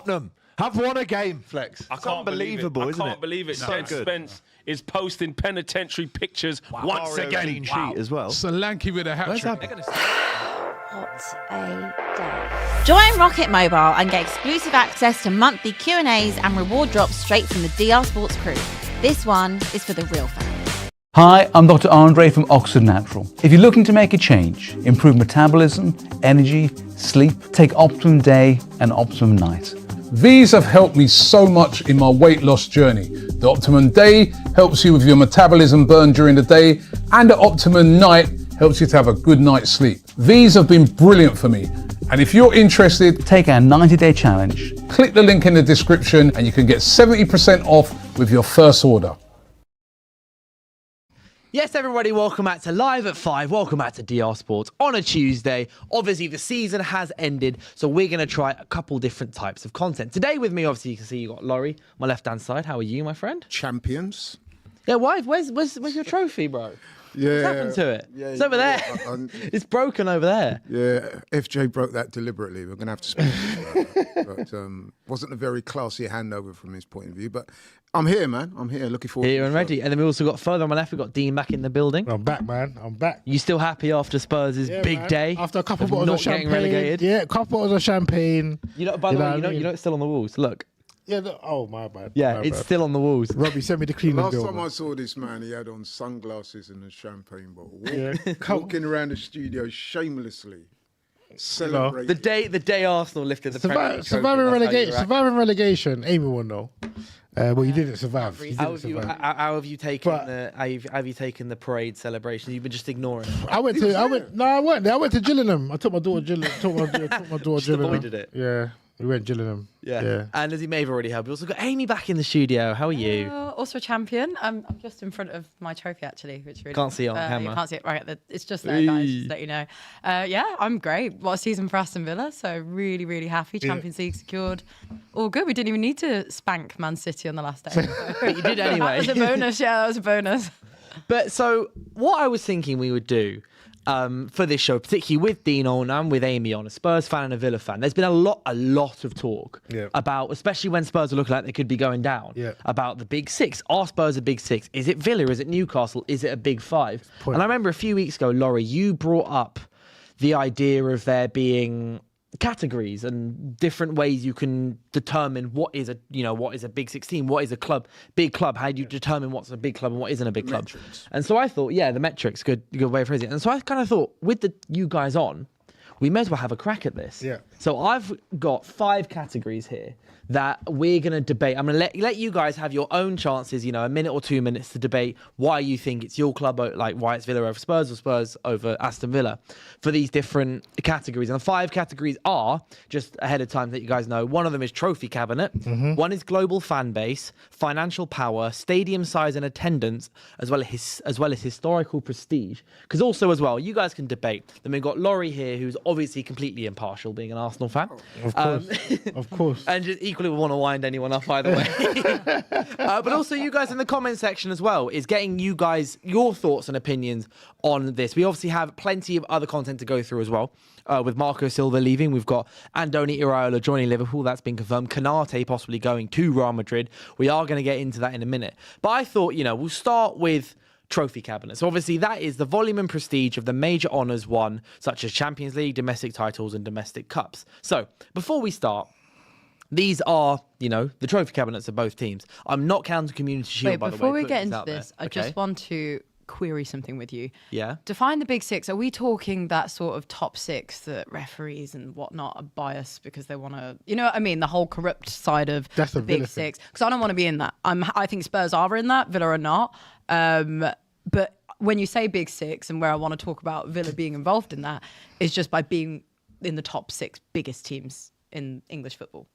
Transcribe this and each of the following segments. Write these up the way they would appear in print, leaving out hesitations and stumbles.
Tottenham have won a game, Flex. I can't unbelievable, believe it. isn't I can't believe it. So Jed good. Spence is posting penitentiary pictures once Mario again. clean sheet as well. Solanke with a hat-trick. What a day. Join Rocket Mobile and get exclusive access to monthly Q&As and reward drops straight from the DR Sports crew. This one is for the real fans. Hi, I'm Dr. Andre from Oxford Natural. If you're looking to make a change, improve metabolism, energy, sleep, take Optimum Day and Optimum Night. These have helped me so much in my weight loss journey. The Optimum Day helps you with your metabolism burn during the day, and the Optimum Night helps you to have a good night's sleep. These have been brilliant for me. And if you're interested, Take our 90-day challenge. click the link in the description and you can get 70% off with your first order. Yes, everybody, welcome back to Live at 5. Welcome back to DR Sports on a Tuesday. Obviously, the season has ended, so we're going to try a couple different types of content. Today with me, obviously, you can see you got Laurie, my left-hand side. How are you, my friend? Champions. Yeah, why? Where's your trophy, bro? Yeah. What's happened to it? Yeah, It's over there. It's broken over there. Yeah, FJ broke that deliberately. We're going to have to speak about that. But wasn't a very classy handover from his point of view. But I'm here, man. I'm here. Looking forward to Here the and show. ready. And then we also got further on my left, we've got Dean back in the building. I'm back, man. I'm back. You still happy after Spurs' big man. day? After a couple of bottles not of champagne. getting relegated? Yeah, a couple bottles of champagne. You know, by the You know way, what I mean? you know it's still on the walls. Look. Yeah. Oh, my bad. Yeah, My it's bad. still on the walls. Robbie, send me the cleaning Last bill. time man. I saw this man, he had on sunglasses and a champagne bottle. Yeah. Walking around the studio shamelessly, celebrating. The day Arsenal lifted the Premier League Surviving trophy, that's how you relegation. were Surviving relegation. Amy won though. But you didn't survive. You How didn't have you, survive. how have you taken But- the have you taken the parade celebration? You've been just ignoring it. I went there. I went to Gillingham. I took my daughter Gillingham. Took my daughter Just Gillingham. avoided it. Yeah, we went Gillingham. Yeah. And as you may have already heard, we also got Amy back in the studio. How are you? Also a champion. I'm just in front of my trophy actually, which really Can't see it on camera. You can't see it right. It's just there, guys. Just to let you know. Yeah, I'm great. What a season for Aston Villa. So really, really happy. Champions League secured. All good. We didn't even need to spank Man City on the last day. But you did anyway. That was a bonus. Yeah, that was a bonus. But so what I was thinking we would do for this show, particularly with Dean on and with Amy on, a Spurs fan and a Villa fan, there's been a lot of talk about, especially when Spurs are looking like they could be going down, about the big six. Are Spurs a big six? Is it Villa? Is it Newcastle? Is it a big five? And I remember a few weeks ago, Laurie, you brought up the idea of there being categories and different ways you can determine what is a big 16, what is a big club, how do you determine what's a big club and what isn't a big club. And so I thought, the metrics, good way of phrasing it. And so I kind of thought, with you guys on, we may as well have a crack at this. So I've got 5 categories here that we're going to debate. I'm going to let you guys have your own chances, a minute or 2 minutes to debate why you think it's your club, like why it's Villa over Spurs or Spurs over Aston Villa for these different categories. And the 5 categories are, just ahead of time that you guys know, one of them is trophy cabinet, one is global fan base, financial power, stadium size and attendance, as well as historical prestige. Because also as well, you guys can debate. Then we've got Laurie here, who's obviously completely impartial, being an Arsenal fan. Of course. Of course. And just equally want to wind anyone up either way. But also you guys in the comment section as well is getting you guys your thoughts and opinions on this. We obviously have plenty of other content to go through as well. With Marco Silva leaving, we've got Andoni Iraola joining Liverpool. That's been confirmed. Konate possibly going to Real Madrid. We are going to get into that in a minute. But I thought, we'll start with trophy cabinet. So obviously that is the volume and prestige of the major honours won, such as Champions League, domestic titles and domestic cups. So before we start, these are, the trophy cabinets of both teams. I'm not counting Community Shield, by the way. Before we get putting into this, I just want to query something with you. Yeah. Define the big 6. Are we talking that sort of top 6 that referees and whatnot are biased because they want to, you know what I mean? The whole corrupt side of That's the a big Villa 6. Because I don't want to be in that. I think Spurs are in that, Villa are not. But when you say big 6 and where I want to talk about Villa being involved in that is just by being in the top 6 biggest teams in English football.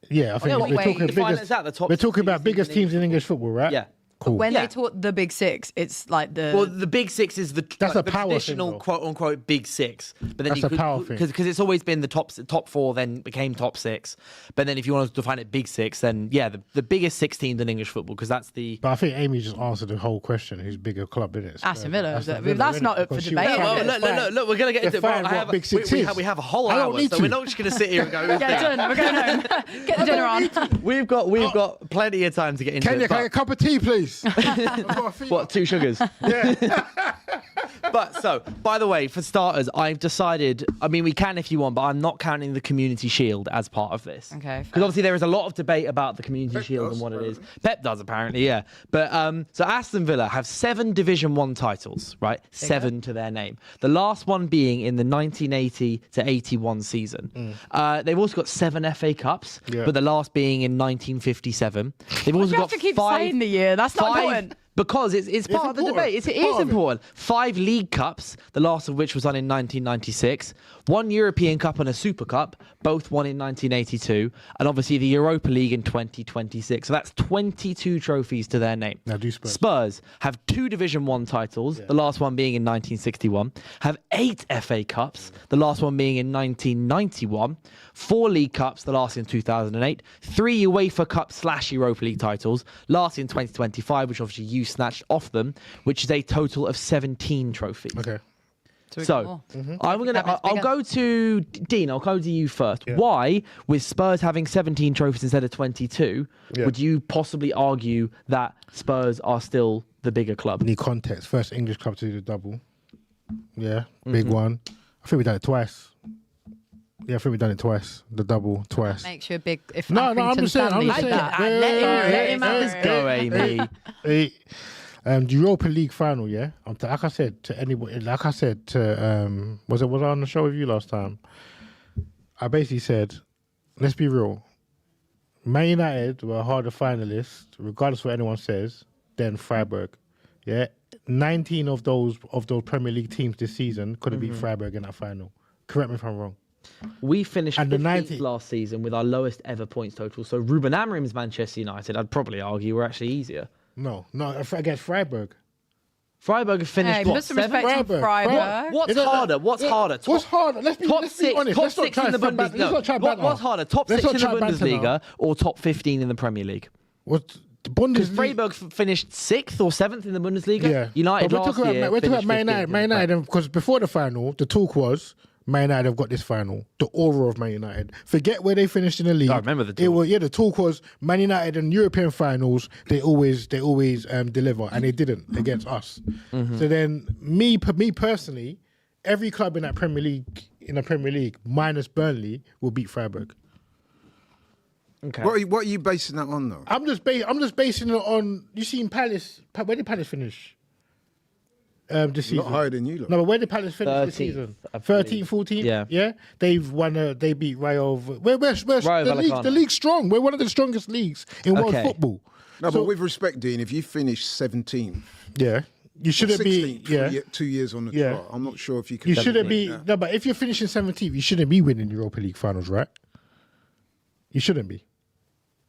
Yeah, I think what we're way talking you define biggest. it as that, the top We're talking 6 about biggest teams in English football, right? Yeah. Cool. When Yeah. they taught the Big Six, it's like the. Well, the Big Six is the That's like a the power traditional thing, though. quote unquote Big Six. But then That's you a power thing. because it's always been the top four, then became top six. But then if you want to define it Big Six, then yeah, the biggest 6 teams in English football because that's the. But I think Amy just answered the whole question. Who's bigger club, isn't it? Aston Villa. That's innit? not up for Because she debate. was Yeah, trying well, to look, we're gonna get into it. define Bro, what Big Six is. we have a whole I don't hour, need so to. we're not just gonna sit here and go. Yeah, done. We're going home. Get the dinner on. We've got plenty of time to get into Kenya, it. can I get a cup of tea, please? What, 2 sugars? Yeah. But so, by the way, for starters, I've decided, I mean, we can if you want, but I'm not counting the Community Shield as part of this. Okay, Because fair. obviously there is a lot of debate about the Community Pep Shield does, and what it is. apparently. Pep does, apparently, yeah. But so Aston Villa have 7 Division 1 titles, right? 7 to their name. The last one being in the 1980 to 81 season. They've also got 7 FA Cups, Yeah. but the last being in 1957. They've also You got have to keep 5 saying the year. That's not important. because it's part of the important. debate. It It's is part of it. important. 5 League Cups, the last of which was won in 1996. 1 European Cup and a Super Cup, both won in 1982. And obviously the Europa League in 2026. So that's 22 trophies to their name. Now do Spurs. Spurs have 2 Division 1 titles, the last one being in 1961. Have 8 FA Cups, the last one being in 1991. 4 League Cups, the last in 2008. 3 UEFA Cup / Europa League titles, last in 2025, which obviously you snatched off them, which is a total of 17 trophies. Okay. So I'm gonna. That makes I'll bigger. go to Dean. I'll go to you first. Why, with Spurs having 17 trophies instead of 22, would you possibly argue that Spurs are still the bigger club? Need context. First English club to do the double. Yeah, big one. I think we done it twice. Yeah, I think we done it twice. The double twice. Makes you a big. If No, I'm Accrington just saying. I'm Stanley just did saying. that. Let him have his go, Amy. The Europa League final, yeah. Like I said to anybody, like I said to was I on the show with you last time? I basically said, let's be real. Man United were a harder finalist, regardless of what anyone says, than Freiburg. Yeah, 19 of those Premier League teams this season could have beat Freiburg in that final. Correct me if I'm wrong. We finished And the 15th 90 last season with our lowest ever points total. So Ruben Amorim's Manchester United, I'd probably argue, were actually easier. No, against Freiburg. Freiburg have finished Hey, what, put some 7? respect on Freiburg. Freiburg. What's harder? What's harder? What's harder? Let's be Top let's be 6, honest. top Let's not 6 try in the and Bundesliga. let's not try and banter What's now. harder? Top Let's 6 in the not try and banter Bundesliga now. or top 15 in the Premier League? What the Because Bundesliga? Freiburg finished 6th or 7th in the Bundesliga. Yeah, United but last we're year talking about finished Man 15th United. in Man the United, because before the final, the talk was Man United have got this final. The aura of Man United. Forget where they finished in the league. I remember the It talk. was, the talk was Man United in European finals. They always deliver, and they didn't against us. So then, me personally, every club in the Premier League minus Burnley will beat Freiburg. Okay. What are you basing that on, though? I'm just basing it on. You seen Palace? Where did Palace finish? This season. Not higher than you, lot. No, but where did Palace finish this 13th, season? I 13, 14? Yeah. Yeah? They've won, they beat Rayo. Rayo The league's strong. We're one of the strongest leagues in world Okay. football. No, So- but with respect, Dean, if you finish 17th, Yeah. You shouldn't be. 16th, Yeah. 2 years on the Yeah. trot, I'm not sure if you can. You shouldn't be. Yeah. No, but if you're finishing 17th, you shouldn't be winning Europa League finals, right? You shouldn't be.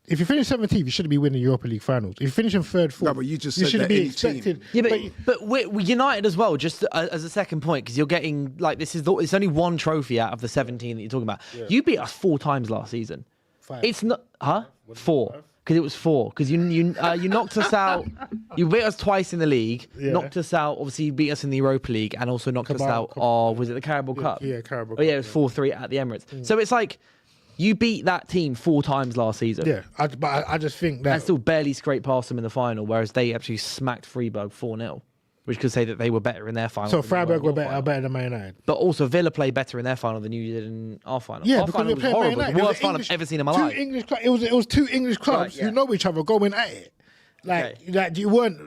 If you finish 17th, you shouldn't be winning Europa League finals. If you finish in third, fourth, No, but you just you said shouldn't that be any team. expected. Yeah, but we're United as well, just as a second point, because you're getting, like, it's only one trophy out of the 17 that you're talking about. You beat us 4 times last season. 5. It's not, 4. Because it was 4. Because you knocked us out. You beat us twice in the league. Yeah. Knocked us out. Obviously, you beat us in the Europa League, and also knocked us out. Was it the Carabao Cup? yeah, Carabao Oh yeah, it Cup, was 4-3 at the Emirates. So it's like you beat that team 4 times last season. Yeah, but I just think that And still barely scraped past them in the final, whereas they actually smacked Freiburg 4-0, which could say that they were better in their final. so than they Freiburg in were your final. better than Man United. But also Villa played better in their final than you did in our final. Yeah, Our because final they was played Man horrible. United. The It was worst final English- I've ever seen in my two life. English it was 2 English clubs Right, yeah. who know each other going at it. Like Okay. that you weren't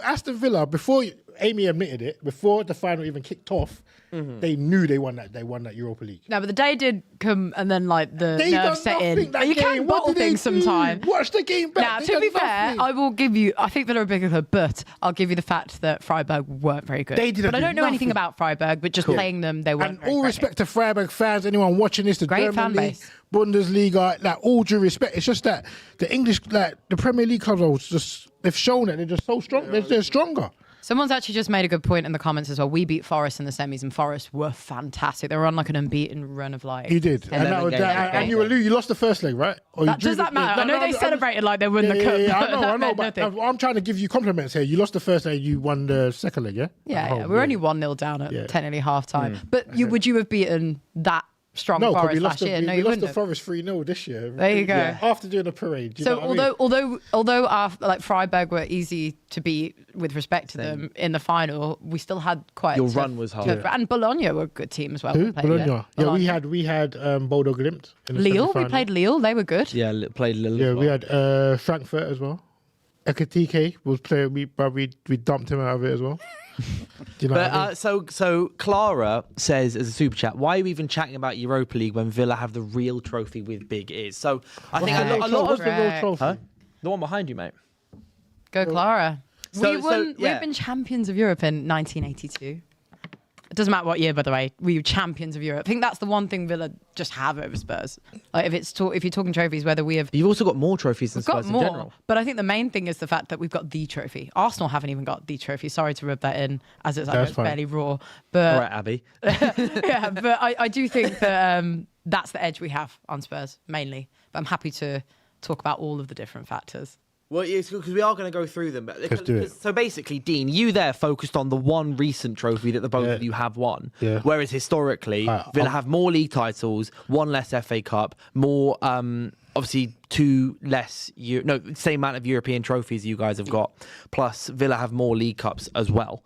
Aston Villa before Amy admitted it, before the final even kicked off, they knew they won that Europa League. No, but the day did come, and then like the They nerves done set nothing in. that You game. can What bottle did they things do? sometimes. Watch the game back. Now, They to done be fair, nothing. I will give you. I think Villa are a bigger club, but I'll give you the fact that Freiburg weren't very good. They didn't But I do don't know anything nothing. about Freiburg. But just playing them, they weren't. And very all great. respect to Freiburg fans, anyone watching this, the Great German fan league, base. Bundesliga, like all due respect, it's just that the English, like the Premier League clubs, they've shown that they're just so strong. They're stronger. Someone's actually just made a good point in the comments as well. We beat Forest in the semis, and Forest were fantastic. They were on like an unbeaten run of like. You did, and you lost the first leg, right? Or Does that matter? I know they celebrated like they won the cup. Yeah, I know. But I'm trying to give you compliments here. You lost the first leg, you won the second leg, yeah. Yeah. We're only 1-0 down at technically half time. But would you have beaten that strong Forest last year? No, you lost the Forest 3-0 this year. There you go. After doing a parade. So although our like Freiburg were easy to beat with respect to them in the final, we still had quite. Your run was hard. And Bologna were a good team as well. Who? Bologna. Yeah, we had Bodo Glimt. In the Lille. semi-final. We played Lille. They were good. Yeah, played Lille. Yeah, we had Frankfurt as well. Ekatike was playing, but we dumped him out of it as well. Do you know what I mean? So Clara says as a super chat, why are you even chatting about Europa League when Villa have the real trophy with big ears? So I think a lot of the real trophy. Huh? The one behind you, mate. Go Clara. We've been champions of Europe in 1982. It doesn't matter what year, by the way. We were champions of Europe. I think that's the one thing Villa just have over Spurs. Like if you're talking trophies, whether we have, you've also got more trophies than Spurs in general. But I think the main thing is the fact that we've got the trophy. Arsenal haven't even got the trophy. Sorry to rub that in, as it's fairly raw. But all right, Abby. Yeah, but I do think that that's the edge we have on Spurs mainly. But I'm happy to talk about all of the different factors. Well, yes, because we are going to go through them. Let's do it. So basically, Dean, you there focused on the one recent trophy that the both of you have won. Yeah. Whereas historically, Villa have more league titles, one less FA Cup, more, obviously, same amount of European trophies you guys have got. Plus, Villa have more league cups as well.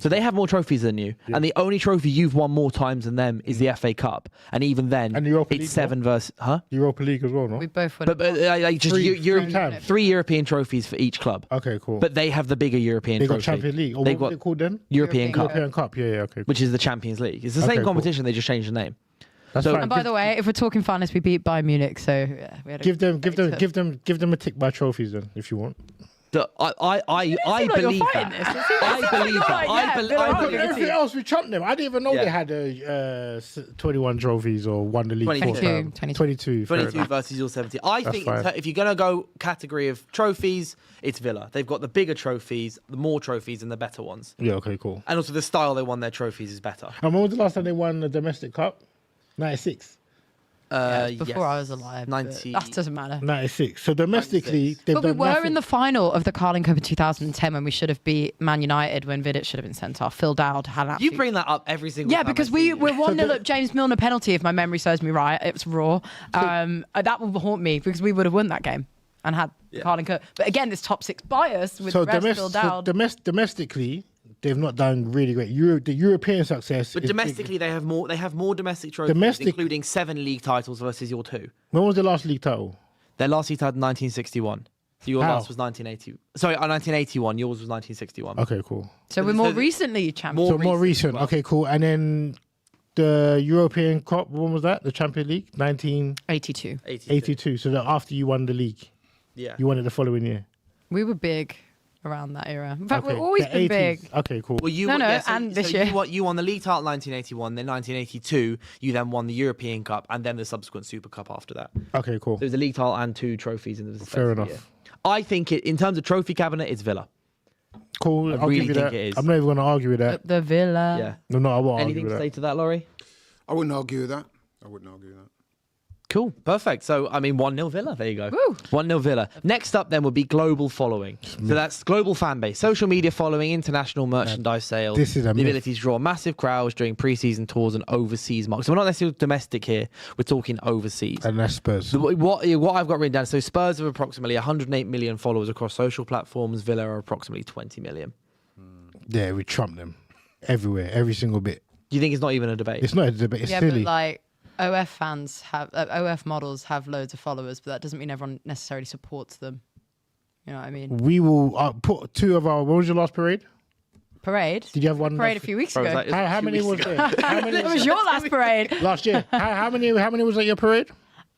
So they have more trophies than you. Yeah. And the only trophy you've won more times than them is the FA Cup. And even then, and Europa it's League, 7 versus... Huh? Europa League as well, no? We both won. But just three European trophies for each club. Okay, cool. But they have the bigger European trophy. They got Champions League. Or what was it called then? European Cup. European Cup, yeah, okay. Cool. Which is the Champions League. It's the same competition, they just changed the name. That's fine. And by the way, if we're talking finalists, we beat Bayern Munich, so yeah, we had give them a tick by trophies then, if you want. I believe that. I believe everything else we trumped them. I didn't even know they had 21 trophies or won the league 22 versus your 70. I think if you're going to go category of trophies, it's Villa. They've got the bigger trophies, the more trophies, and the better ones. Yeah, okay, cool. And also the style they won their trophies is better. And when was the last time they won the domestic cup? 96. Before I was alive. 90. That doesn't matter. 96. So domestically, they've but we done were nothing. in the final of the Carling Cup in 2010 when we should have beat Man United when Vidic should have been sent off. Phil Dowd had actually... You bring that up every single time. Yeah, because we're 1-0 up James Milner penalty, if my memory serves me right. It was raw. That will haunt me because we would have won that game and had the Carling Cup. But again, this top 6 bias with the rest Phil Dowd. Domestically, they've not done really great. The European success. But domestically, they have more domestic trophies, including 7 league titles versus your 2. When was the last league title? Their last league title in 1961. So your last was 1980. Sorry, 1981. Yours was 1961. Okay, cool. So we're more recently champions. More recent. Okay, cool. And then the European Cup, when was that? The Champions League? 1982. 82. So that after you won the league. Yeah. You won it the following year. We were big around that era. In fact, Okay, we've always the been 80s. big. Okay, cool. Well, and this year. You won the league title in 1981, then 1982, you then won the European Cup, and then the subsequent Super Cup after that. Okay, cool. So it was a league title and 2 trophies in the Fair enough. Year. I think in terms of trophy cabinet, it's Villa. Cool. I'll really give you think that. it is. I'm not even going to argue with that. The Villa. Yeah. No, I won't Anything argue to with say that. to that, Laurie? I wouldn't argue with that. Cool. Perfect. So, 1-0 Villa. There you go. Woo. 1-0 Villa. Next up, then, would be global following. So that's global fan base, social media following, international merchandise sales. This is the ability to draw massive crowds during pre-season tours and overseas markets. So we're not necessarily domestic here. We're talking overseas. And that's Spurs. What I've got written down, so Spurs have approximately 108 million followers across social platforms. Villa are approximately 20 million. Yeah, we trump them everywhere, every single bit. Do you think it's not even a debate? It's not a debate. It's silly. But like OF fans have OF models have loads of followers, but that doesn't mean everyone necessarily supports them. You know what I mean? We will put 2 of our. When was your last parade? Parade? Did you have one? Parade a few weeks ago. How many was there? How many It was your last parade. last year? How many was at your parade?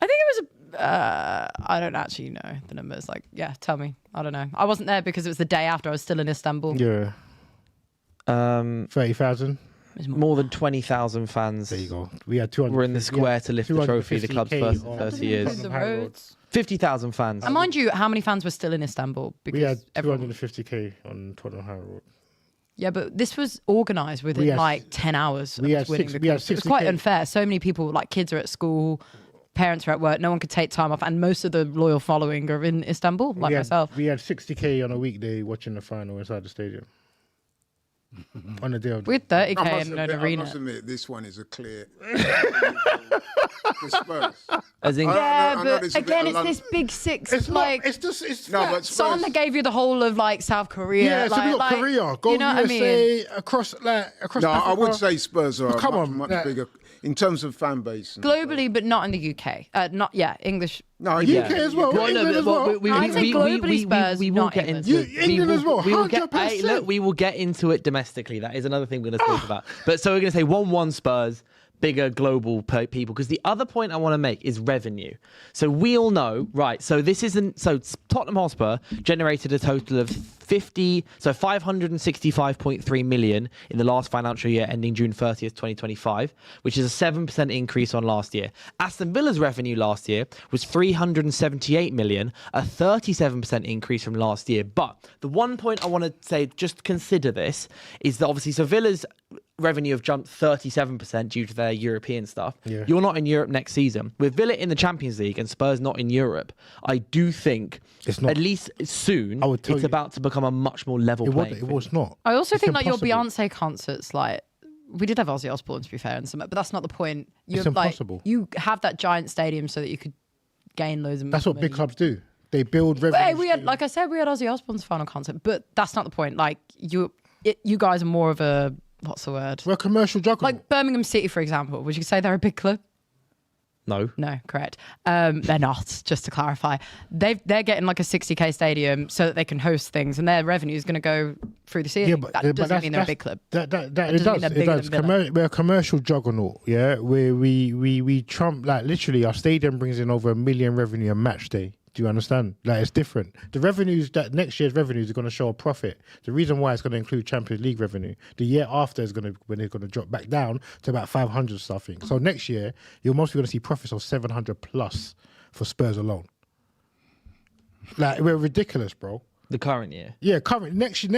I think it was I don't actually know the numbers. Like, yeah, tell me. I don't know. I wasn't there because it was the day after. I was still in Istanbul. Yeah. 30,000. more than 20,000 fans. There you go. We had 200. Were in the square to lift the trophy, the club's first in 30 years. The roads. 50,000 fans. And mind you, how many fans were still in Istanbul? We had everyone... 250k on Tottenham High Road. Yeah, but this was organised within like 10 hours. We had winning the club. It was quite unfair. So many people, like kids are at school, parents are at work, no one could take time off, and most of the loyal following are in Istanbul, like myself. We had 60k on a weekday watching the final inside the stadium. On the day of with 30k in an arena. I must admit, this one is a clear. Spurs. As in, but again, it's this big six. It's like not, it's no, but someone that gave you the whole of like South Korea. Yeah, so we got Korea, go you know USA, what I mean? across. No, Africa. I would say Spurs are much on, bigger in terms of fan base. Globally, but not in the UK. English. No, UK as well. England as well. I'd say globally Spurs, we will not get England. into England as well. 100%. Look, we will get into it domestically. That is another thing we're going to talk about. But so we're going to say 1-1 Spurs, bigger global people. Because the other point I want to make is revenue. So we all know, right? So this isn't. So Tottenham Hotspur generated a total of 565.3 million in the last financial year ending June 30th, 2025, which is a 7% increase on last year. Aston Villa's revenue last year was 378 million, a 37% increase from last year. But the one point I want to say, just consider this, is that obviously, so Villa's revenue have jumped 37% due to their European stuff. Yeah. You're not in Europe next season. With Villa in the Champions League and Spurs not in Europe, I do think at least soon it's about to become a much more level playing field. It was not. I also think like your Beyonce concerts, like we did have Ozzy Osbourne to be fair, and some, but that's not the point. It's impossible. You have that giant stadium so that you could gain loads of. That's what big clubs do. They build revenue. Hey, we had, like I said, we had Ozzy Osbourne's final concert, but that's not the point. Like you guys are more of a. What's the word? We're a commercial juggernaut. Like Birmingham City, for example. Would you say they're a big club? No, correct. They're not. Just to clarify, they're getting like a 60k stadium so that they can host things, and their revenue is going to go through the ceiling. Yeah, that doesn't mean they're a big club. It does. We're a commercial juggernaut. Yeah, where we trump, like literally our stadium brings in over $1 million revenue a match day. Do you understand? Like it's different. The revenues that next year's revenues are going to show a profit. The reason why it's going to include Champions League revenue. The year after is when it's going to drop back down to about 500 something. So next year you're mostly going to see profits of 700 plus for Spurs alone. Like we're ridiculous, bro. The current year. Yeah, next year,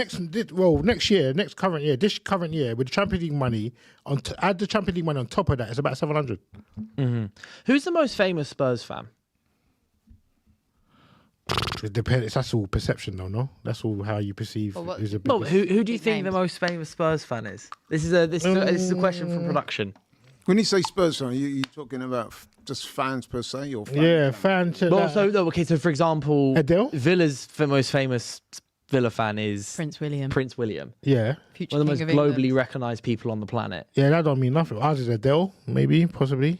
this current year with the Champions League money add the Champions League money on top of that, it's about 700. Mm-hmm. Who's the most famous Spurs fan? It depends. That's all perception, though. No, that's all how you perceive. Who do you think the most famous Spurs fan is? This is a question from production. When you say Spurs fan, you talking about just fans per se, or fans? Yeah, fans. So for example, Villa's most famous Villa fan is Prince William. Yeah, one of the most globally recognised people on the planet. Yeah, that don't mean nothing. Ours is Adele, maybe, possibly.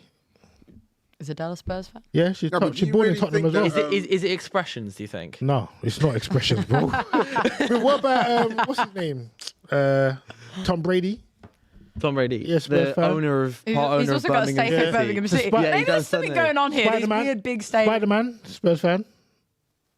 Is Adele a Spurs fan? Yeah, she's born in Tottenham as well. Is it Expressions, do you think? No, it's not Expressions, bro. What about, what's his name? Tom Brady? Tom Brady, yes, the owner of Birmingham City. He's also got a stake in Birmingham City. Maybe there's something going on here. These weird big stakes. Spider-Man, Spurs fan.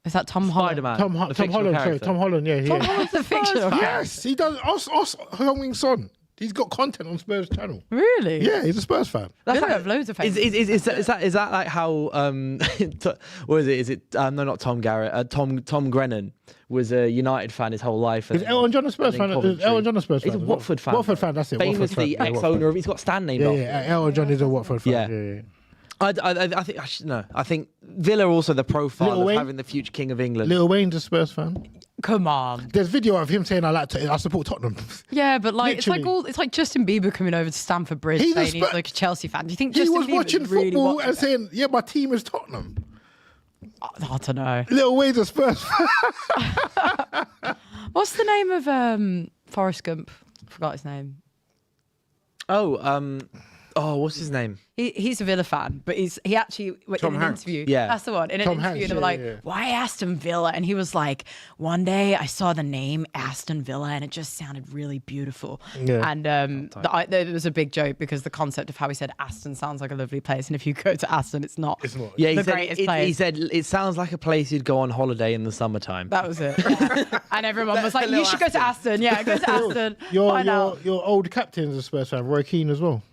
Is that Tom Holland? Spider-Man. Tom Holland, sorry. Tom Holland, yeah. Tom Holland's a fictional character. Yes, he does. Us, Heung-Min Son. He's got content on Spurs channel. Really? Yeah, he's a Spurs fan. That's have loads of fans. Is that like how what is it? Is it no, not Tom Garrett? Tom Grennan was a United fan his whole life. Is Elton John a Spurs fan? Elton John a Spurs fan? He's a Watford fan. Watford fan. That's it. Famously ex-owner of. He's got Stan named after. Yeah, Elton John is a Watford fan. Yeah. I think Villa also the profile of having the future king of England. Lil Wayne's a Spurs fan. Come on. There's video of him saying I support Tottenham. Yeah, but like it's like Justin Bieber coming over to Stamford Bridge saying he's like a Chelsea fan. Do you think Justin Bieber was watching football and saying, "Yeah, my team is Tottenham"? I don't know. Lil Wayne's a Spurs fan. What's the name of Forrest Gump? I forgot his name. what's his name? He's a Villa fan, but he actually Tom in an Hanks. interview. Yeah. That's the one. In an Tom interview, Hanks, they were like, yeah. "Why Aston Villa?" And he was like, "One day I saw the name Aston Villa, and it just sounded really beautiful." Yeah. And it was a big joke because the concept of how he said Aston sounds like a lovely place, and if you go to Aston, it's not. It's not. Yeah, he The said, greatest place. he said it sounds like a place you'd go on holiday in the summertime. That was it. Yeah. And everyone was like, "You should go to Aston." Yeah, go to Aston. Find out. Your old captain's a Spurs fan, Roy Keane as well.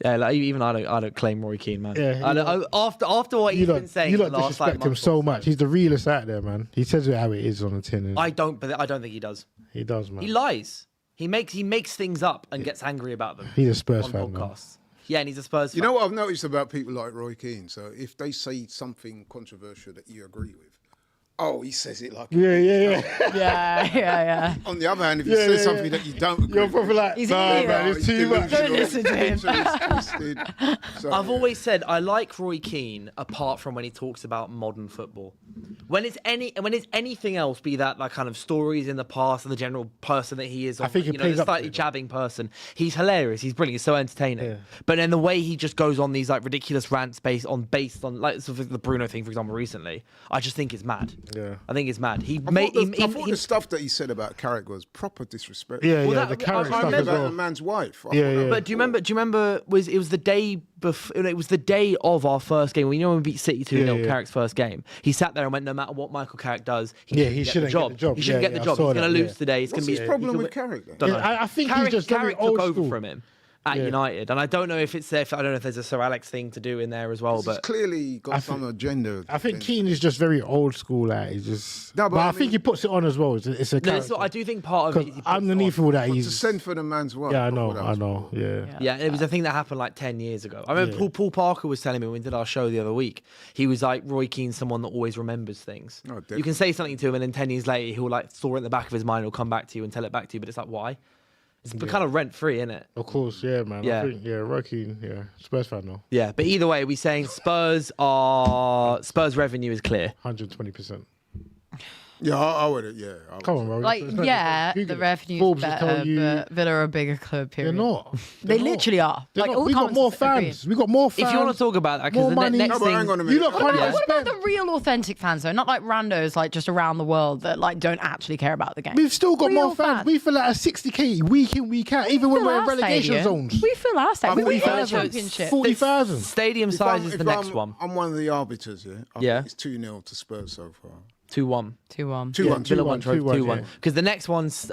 Yeah, like, even I don't claim Roy Keane, man. Yeah, After what he's been saying, you the lot last disrespect month him or so much. He's the realest out there, man. He says it how it is on the tin. And I don't think he does. he does, man. He lies. He makes things up and gets angry about them. He's a Spurs on fan, man. podcasts. Yeah, and he's a Spurs fan. You know what I've noticed about people like Roy Keane? So if they say something controversial that you agree with, he says it like Yeah. Yeah. On the other hand, if you say something that you don't agree You're probably like, He's nah, an idiot. man, it's too much. Don't listen to him. I've always said I like Roy Keane apart from when he talks about modern football. When it's anything else, be that like kind of stories in the past and the general person that he is, I think he the plays up to slightly it. jabbing person. He's hilarious. He's brilliant. He's so entertaining. Yeah. But then the way he just goes on these like ridiculous rants based on like sort of the Bruno thing, for example, recently, I just think it's mad. Yeah. I think it's mad. I thought the stuff that he said about Carrick was proper disrespect. Yeah, Well, the that- Carrick I stuff remember as About well. the man's wife. Yeah. But do you remember? It was the day before. It was the day of our first game. When we beat City 2-0, Yeah. Carrick's first game. He sat there and went, "No matter what Michael Carrick does, he shouldn't get the job. He shouldn't Yeah, get the I job. saw He's going that, to lose yeah. today. It's going What's to be his problem with Carrick then? Don't know. I think Carrick, he's just very Carrick old took over school. from him at Yeah. United, and I don't know if it's I don't know if there's a Sir Alex thing to do in there as well. He's But clearly got some agenda. I think Keane is just very old school. He's just. No, but but I I think mean- he puts it on as well. It's a no, this is character. what I do think part of it. 'Cause underneath all that, to he's. send for the man's wife. Yeah, I thought know. that I was know. cool. Yeah. Yeah, it was a thing that happened like 10 years ago. I remember Yeah. Paul Parker was telling me when we did our show the other week, he was like, Roy Keane's someone that always remembers things. Oh, You definitely. can say something to him and then 10 years later, he'll like store it in the back of his mind, he'll come back to you and tell it back to you, but it's like, why? It's kind of rent-free, isn't it? Of course, yeah, man. Yeah. I think, Roy Keane, Spurs fan though. Yeah, but either way, we're saying Spurs revenue is clear. 120%. Yeah, I would. Yeah. I would Come on, say. bro. Like, It's not- yeah, Google the it. revenue's Forbes will better, tell you but Villa are a bigger club, they're period. not. They They're literally not. are. They're Like, not. all We got comments more are agreeing. fans. We got more fans. If you want to talk about that, more because the money. next No, but thing... hang on a You minute. lot can't What expect. about the real authentic fans though? Not like randos, like just around the world that like don't actually care about the game. We've still got Real more fans. We fill out a 60k week in, week out, even when we're in relegation zones. We fill our stadium. We win the 40,000. championship. 40,000. Stadium If size I'm- is if the next I'm- one. I'm one of the arbiters, yeah? Yeah. It's 2-0 to Spurs so far. 2-1. 2-1. 2-1. Villa won 2-1. yeah. Because the next one's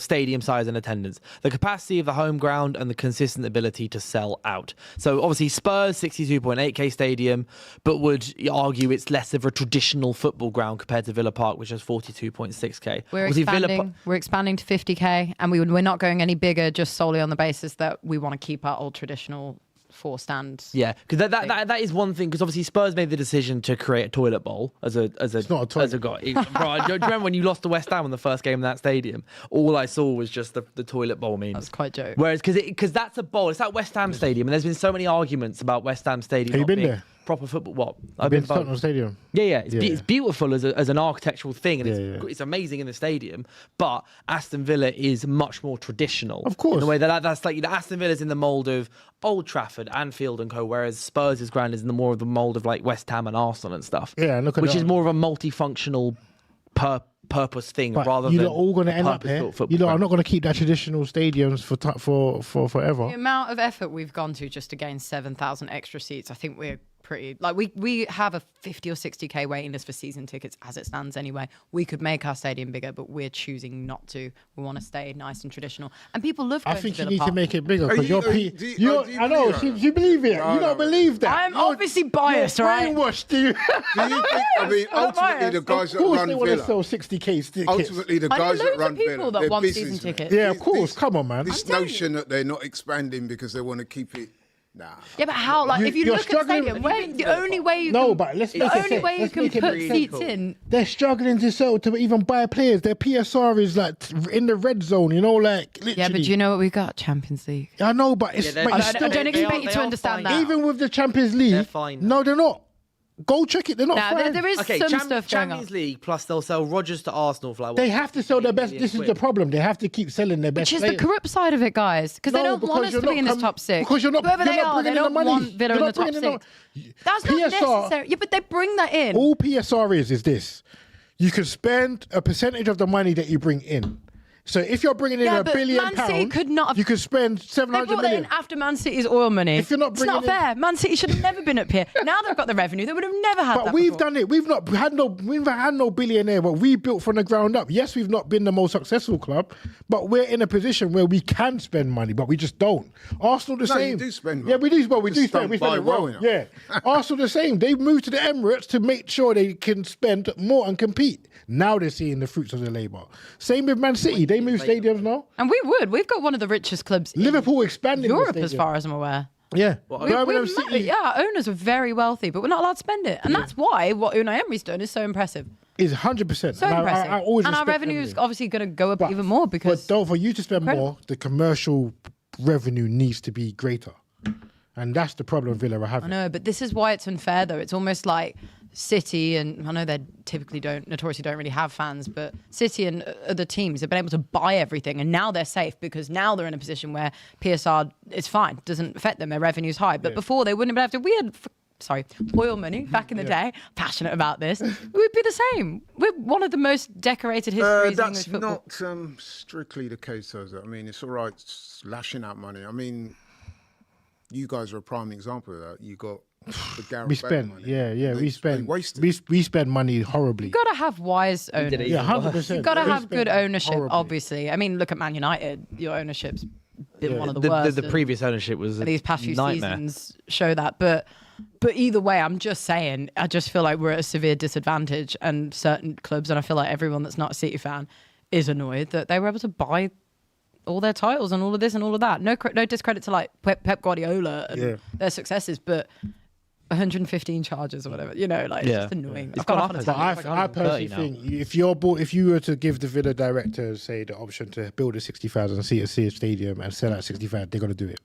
stadium size and attendance, the capacity of the home ground, and the consistent ability to sell out. So obviously Spurs 62.8k stadium, but would argue it's less of a traditional football ground compared to Villa Park, which is 42.6k. We're Obviously, expanding. We're expanding to 50k, and we're not going any bigger, just solely on the basis that we want to keep our old traditional 4 stands. Yeah, because that is one thing. Because obviously Spurs made the decision to create a toilet bowl as a not a toilet. as a guy. Right, do you remember when you lost to West Ham in the first game in that stadium? All I saw was just the toilet bowl memes. That's quite joke. Whereas because that's a bowl, it's at West Ham Stadium, and there's been so many arguments about West Ham Stadium. Have you not been being there? Proper football. What? I've been to both. Tottenham Stadium. Yeah. It's, Yeah. it's beautiful as an architectural thing, and Yeah. it's amazing in the stadium. But Aston Villa is much more traditional. Of course. In the way that's like, Aston Villa's in the mould of Old Trafford, Anfield and co, whereas Spurs' ground is in the more of the mould of like West Ham and Arsenal and stuff. Yeah, look at which that. is more of a multifunctional purpose thing But rather you than lot all going to end up purpose-built here. football You lot are ground. not going to keep that traditional stadiums for forever. The amount of effort we've gone to just to gain 7,000 extra seats, I think we're pretty like we have a 50 or 60k waiting list for season tickets as it stands anyway. We could make our stadium bigger, but we're choosing not to. We want to stay nice and traditional, and people love going I think to you Villa need Park. to make it bigger because you- you're. do you I know. believe that? You believe it. No, You don't no. believe that. I'm You're- obviously biased, you're right? brainwashed, do you? Do you think, I mean, ultimately the guys Of that course run they want to Villa, sell 60k tickets. ultimately the I know guys that loads of run people Villa, that they're want businessmen. season tickets. Yeah, of course. Come on, man. This notion that they're not expanding because they want to keep it, nah. Yeah, but how? Like, if you you're look at the struggling- stadium, where the only way you No, can, but let's the make it only sense. way you Let's can make it put really seats cool. in. They're struggling to even buy players. Their PSR is like in the red zone. You know, like literally. Yeah, but do you know what we got? Champions League. I know, but it's. Yeah, but I it's I still, don't expect you to understand that. even with the Champions League. They're fine. No, they're not. Go check it. They're not friends. there is Okay, some stuff going on. Champions League plus they'll sell Rodgers to Arsenal for like. They have to sell their best. This is the problem. They have to keep selling their best. Which is the players. corrupt side of it, guys, because they No, don't want us because to you're be in not this top six. because you're not- Whoever you're they not are, they bringing in don't the money. want Villa You're in the not top bringing in six. That's not PSR necessary. Yeah, but they bring that in. All PSR is this: you can spend a percentage of the money that you bring in. So if you're bringing in Yeah, £1 but billion, Man City could not have- you could spend They 700 brought that in million. after Man City's oil money. If you're not it's not bringing in- fair. Man City should have never been up here. Now they've got the revenue. They would have never had that. But we've before. done it. We've had no billionaire, but we built from the ground up. Yes, we've not been the most successful club, but we're in a position where we can spend money, but we just don't. Arsenal the No, same. you do spend Yeah, money. we do. But we Just do spend. don't We spend buy it well. well enough. Yeah, Arsenal the same. They moved to the Emirates to make sure they can spend more and compete. Now they're seeing the fruits of their labour. Same with Man City. They move stadiums now. And we would. We've got one of the richest clubs in Liverpool expanding the Europe, stadium. as far as I'm aware. Yeah, We're Birmingham mad- City yeah, our owners are very wealthy, but we're not allowed to spend it. And that's why what Unai Emery's done is so impressive. is 100%. So And impressive. I always and our respect revenue is Emery. obviously going to go up even more because But don't, for you to spend Incredible. more, the commercial revenue needs to be greater. And that's the problem Villa are I having. know, but this is why it's unfair though. It's almost like City, and I know they notoriously don't really have fans, but City and other teams have been able to buy everything, and now they're safe because now they're in a position where PSR is fine, doesn't affect them, their revenue's high. But before they wouldn't have been able to. We had oil money back in the day. Passionate about this. We'd be the same. We're one of the most decorated histories in English That's football. not strictly the case, though. I mean, it's all right lashing out money. I mean, you guys are a prime example of that. You got the Gareth We Bale spend, money. we They spend, wasted. we spend money horribly. You've got to have wise owners. Yeah, 100%. You've got to We have spend good ownership, horribly. obviously. I mean, look at Man United. Your ownership's been one of the worst. The and previous ownership was a these past few nightmare. seasons show that. But either way, I'm just saying, I just feel like we're at a severe disadvantage, and certain clubs, and I feel like everyone that's not a City fan is annoyed that they were able to buy all their titles and all of this and all of that. No discredit to like Pep Guardiola and their successes, but 115 charges or whatever, it's just annoying. It's I've got gone off on a up, But tangent. I personally think if you were to give the Villa directors, say, the option to build a 60,000 seat stadium and sell out 65, they're going to do it.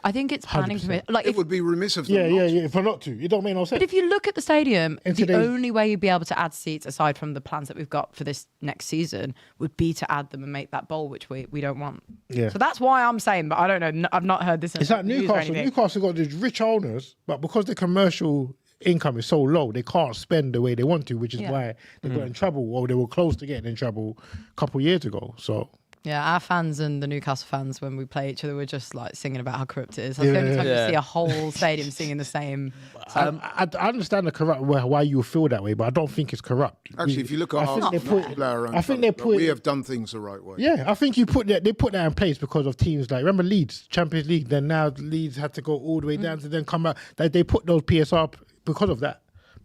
I think it's planning 100%. permission. Like, It would be remiss of them Yeah, not yeah, to. yeah. For not to, it don't make no sense. but if you look at the stadium, In the today's- only way you'd be able to add seats, aside from the plans that we've got for this next season, would be to add them and make that bowl, which we don't want. Yeah. So that's why I'm saying, but I don't know. I've not heard this. It's like news or Newcastle. anything. Newcastle got these rich owners, but because the commercial income is so low, they can't spend the way they want to, which is why they got in trouble, or they were close to getting in trouble a couple of years ago. So Yeah, our fans and the Newcastle fans, when we play each other, we're just like singing about how corrupt it is. That's the only time you see a whole stadium singing the same. I understand the corrupt why you feel that way, but I don't think it's corrupt. Actually, if you look at I think Arsenal, they put- play our own I think colours, they but put- we have done things the right way. Yeah, I think they put that in place because of teams like, remember Leeds, Champions League, then now Leeds had to go all the way down to then come out. They put those PSR because of that,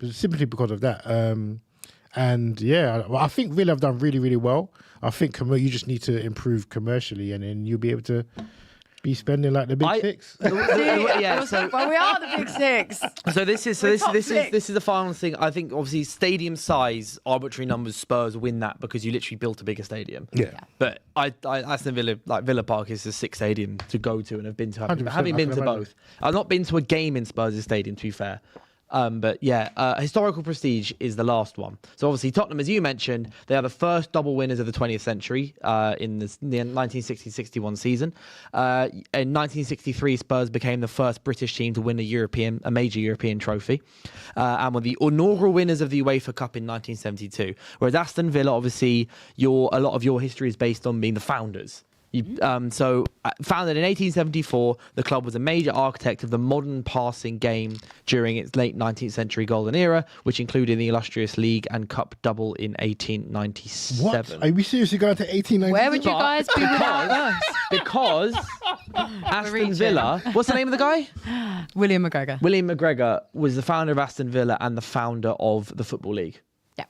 simply because of that. And yeah, I think Villa have done really, really well. I think you just need to improve commercially, and then you'll be able to be spending like the big six. Yeah, so Well, we are the big six. this is the final thing. I think obviously stadium size, arbitrary numbers, Spurs win that because you literally built a bigger stadium. Yeah. But Aston Villa, like Villa Park, is the sixth stadium to go to and have been to. 100%, Having been I to can imagine. both, I've not been to a game in Spurs' stadium, to be fair. But yeah, historical prestige is the last one. So obviously Tottenham, as you mentioned, they are the first double winners of the 20th century in the 1960-61 season. In 1963, Spurs became the first British team to win a major European trophy, and were the inaugural winners of the UEFA Cup in 1972. Whereas Aston Villa, obviously, a lot of your history is based on being the founders. Founded in 1874, the club was a major architect of the modern passing game during its late 19th century golden era, which included the illustrious league and cup double in 1897. What? Are we seriously going to 1890? Where would you guys be without us? Because Aston reaching. Villa, what's the name of the guy? William McGregor. William McGregor was the founder of Aston Villa and the founder of the Football League. Yeah.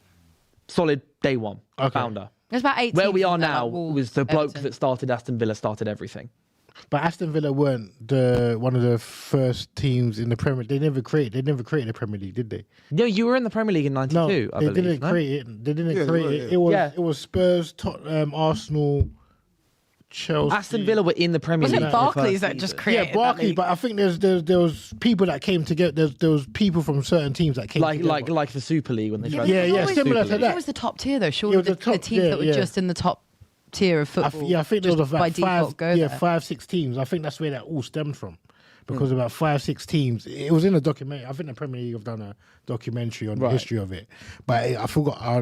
Solid day one, founder. There's about 8 Where we teams are in there, now like Wolves, was the bloke Everton. that started Aston Villa, started everything. But Aston Villa weren't one of the first teams in the Premier. They never created the Premier League, did they? No, you were in the Premier League in '92, No, I they believe. didn't no? create it. They didn't Yeah, create they were, it. yeah. It was Spurs, Tottenham, Arsenal, Chelsea. Aston Villa were in the Premier Was League. it in the Barclays first that just season. created Yeah, Barkley, that league? but I think there was people that came together. There was people from certain teams that came together. like the Super League when they tried. Yeah, to yeah, Always- similar to It was that. always the top tier though. Surely was the, the top- teams yeah, that were yeah. just in the top tier of football. I think there was just by about default go there. 5-6 teams. I think that's where that all stemmed from. Because about 5-6 teams, it was in a documentary. I think the Premier League have done a documentary on the history of it, but I forgot. I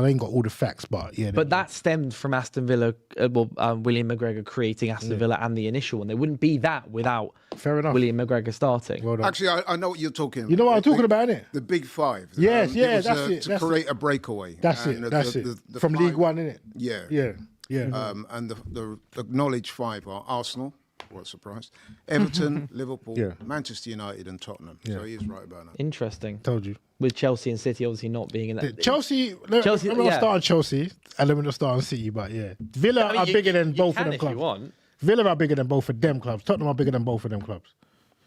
ain't got all the facts, but yeah. But that stemmed from Aston Villa, William McGregor creating Aston Villa and the initial one. They wouldn't be that without Fair enough. William McGregor starting. Well done. Actually, I know what you're talking about. You know what I'm talking about, innit? The Big Five. Yes, yeah, it was, that's it, To that's create a breakaway. That's And it. That's it. the From five- League One, innit? Yeah. Yeah. Yeah. And the acknowledged five are Arsenal, what a surprise, Everton, Liverpool, Yeah. Manchester United and Tottenham. So he is right about that. Interesting. Told you. With Chelsea and City obviously not being in that. Chelsea. Let me not start on Chelsea, and let me not start on City. But yeah, Villa I mean, are bigger than both of them if clubs. you want. Villa are bigger than both of them clubs. Tottenham are bigger than both of them clubs.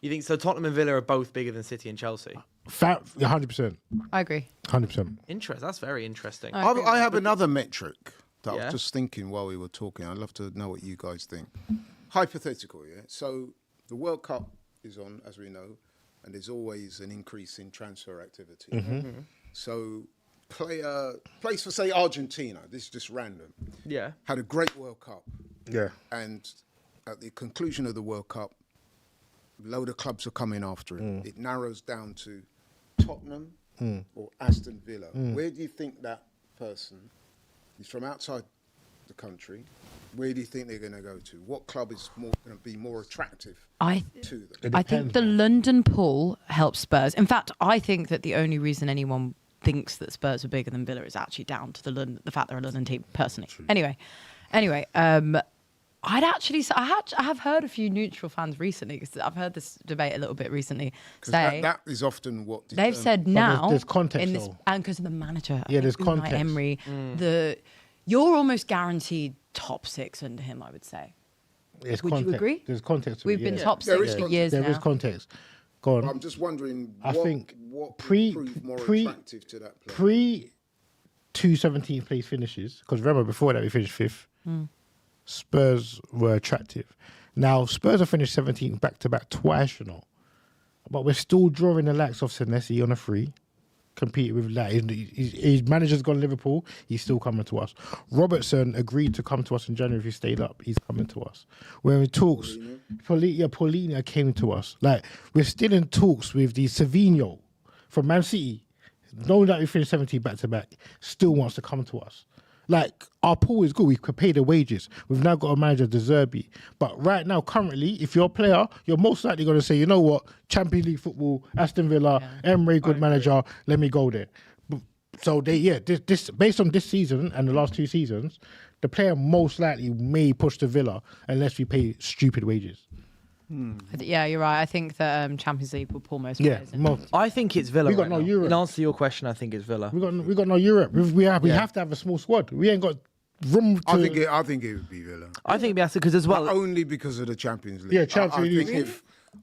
You think so? Tottenham and Villa are both bigger than City and Chelsea. 100%. I agree. 100%. Interesting. That's very interesting. I have another metric that I Yeah. was just thinking while we were talking. I'd love to know what you guys think. Hypothetical, yeah? So the World Cup is on, as we know, and there's always an increase in transfer activity. So place for, say, Argentina, this is just random, Yeah. had a great World Cup. Yeah. And at the conclusion of the World Cup, a load of clubs are coming after it. It narrows down to Tottenham or Aston Villa. Where do you think that person is from outside the country? Where do you think they're going to go to? What club is going to be more attractive to them? I think the London pool helps Spurs. In fact, I think that the only reason anyone thinks that Spurs are bigger than Villa is actually down to the fact they're a London team, personally. Anyway, I'd actually say, I have heard a few neutral fans recently, because I've heard this debate a little bit recently, say that is often what they've said But now there's context, in this, though. and because of the manager, Yeah, there's Unai context. Emery, you're almost guaranteed top six under him, I would say. There's Would you context. agree? There's context. to We've it, been yeah. top There six is for context. years There now. is context. Go on. I'm just wondering I think what pre- would prove more pre- attractive to that player. Two 17th place finishes, because remember before that we finished 5th. Spurs were attractive. Now Spurs have finished 17th back to back twice, you know, but we're still drawing the likes of Senesi on a free, competing with that. His manager's gone Liverpool. He's still coming to us. Robertson agreed to come to us in January if he stayed up. He's coming to us. We're in talks. Paulina came to us. Like, we're still in talks with the Savinho from Man City. Knowing that we finished 17 back to back, still wants to come to us. Like, our pool is good. We could pay the wages. We've now got a manager, De Zerbi. But right now, currently, if you're a player, you're most likely going to say, you know what, Champions League football, Aston Villa, Emery, good manager, let me go there. So this based on this season and the last 2 seasons, the player most likely may push to Villa unless we pay stupid wages. Yeah, you're right. I think that Champions League will pull most players in. I think it's Villa. We got right no now. Europe. In answer to your question, I think it's Villa. We got no Europe. We have to have a small squad. We ain't got room to. I think it would be Villa. I think we have to, because as well. Not only because of the Champions League. Yeah, Champions League.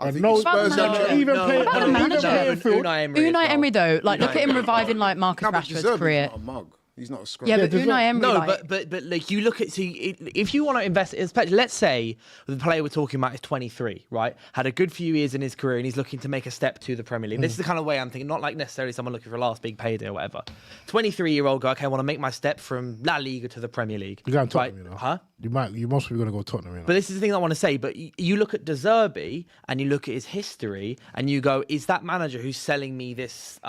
I think no, if Spurs no, had- no, even no, play, What about the even manager? play Anfield. Unai Emery. as Unai well. Emery, though, like, look at him Emery. reviving like Marcus No, but Rashford's Deserby's career. not a mug. He's not a scrub. Yeah, but there's Unai Emery, No, like, but like you look at, if you want to invest, especially let's say the player we're talking about is 23, right? Had a good few years in his career and he's looking to make a step to the Premier League. This is the kind of way I'm thinking, not like necessarily someone looking for a last big payday or whatever. 23-year-old guy, okay, I want to make my step from La Liga to the Premier League. You're going Tottenham, right? you know. Huh? You must be going to go Tottenham, you know. But this is the thing I want to say. But you look at De Zerbi and you look at his history and you go, is that manager who's selling me this,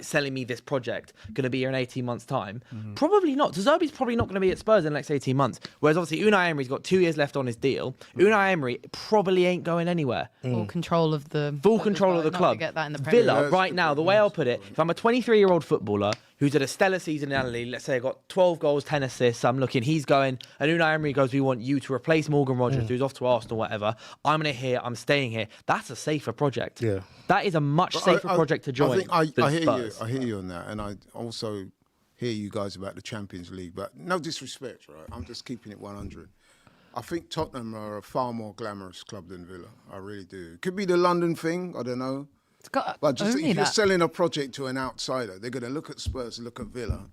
selling me this project going to be here in 18 months' time? Probably not. De Zerbi's probably not going to be at Spurs in the next 18 months. Whereas obviously Unai Emery's got 2 years left on his deal. Unai Emery probably ain't going anywhere. full control of the Club. Get that in the Premier Villa, League. right now, the way I'll put it, if I'm a 23-year-old footballer who's at a stellar season in the league, let's say I got 12 goals, 10 assists, I'm looking, he's going, and Unai Emery goes, we want you to replace Morgan Rogers, who's off to Arsenal, whatever. I'm going to here, I'm staying here. That's a safer project. Yeah. That is a much safer project to join. I hear Spurs. you. I hear you on that, and I also hear you guys about the Champions League. But no disrespect, right? I'm just keeping it 100. I think Tottenham are a far more glamorous club than Villa. I really do. It could be the London thing. I don't know. It's got But just only if you're that. selling a project to an outsider, they're going to look at Spurs, look at Villa,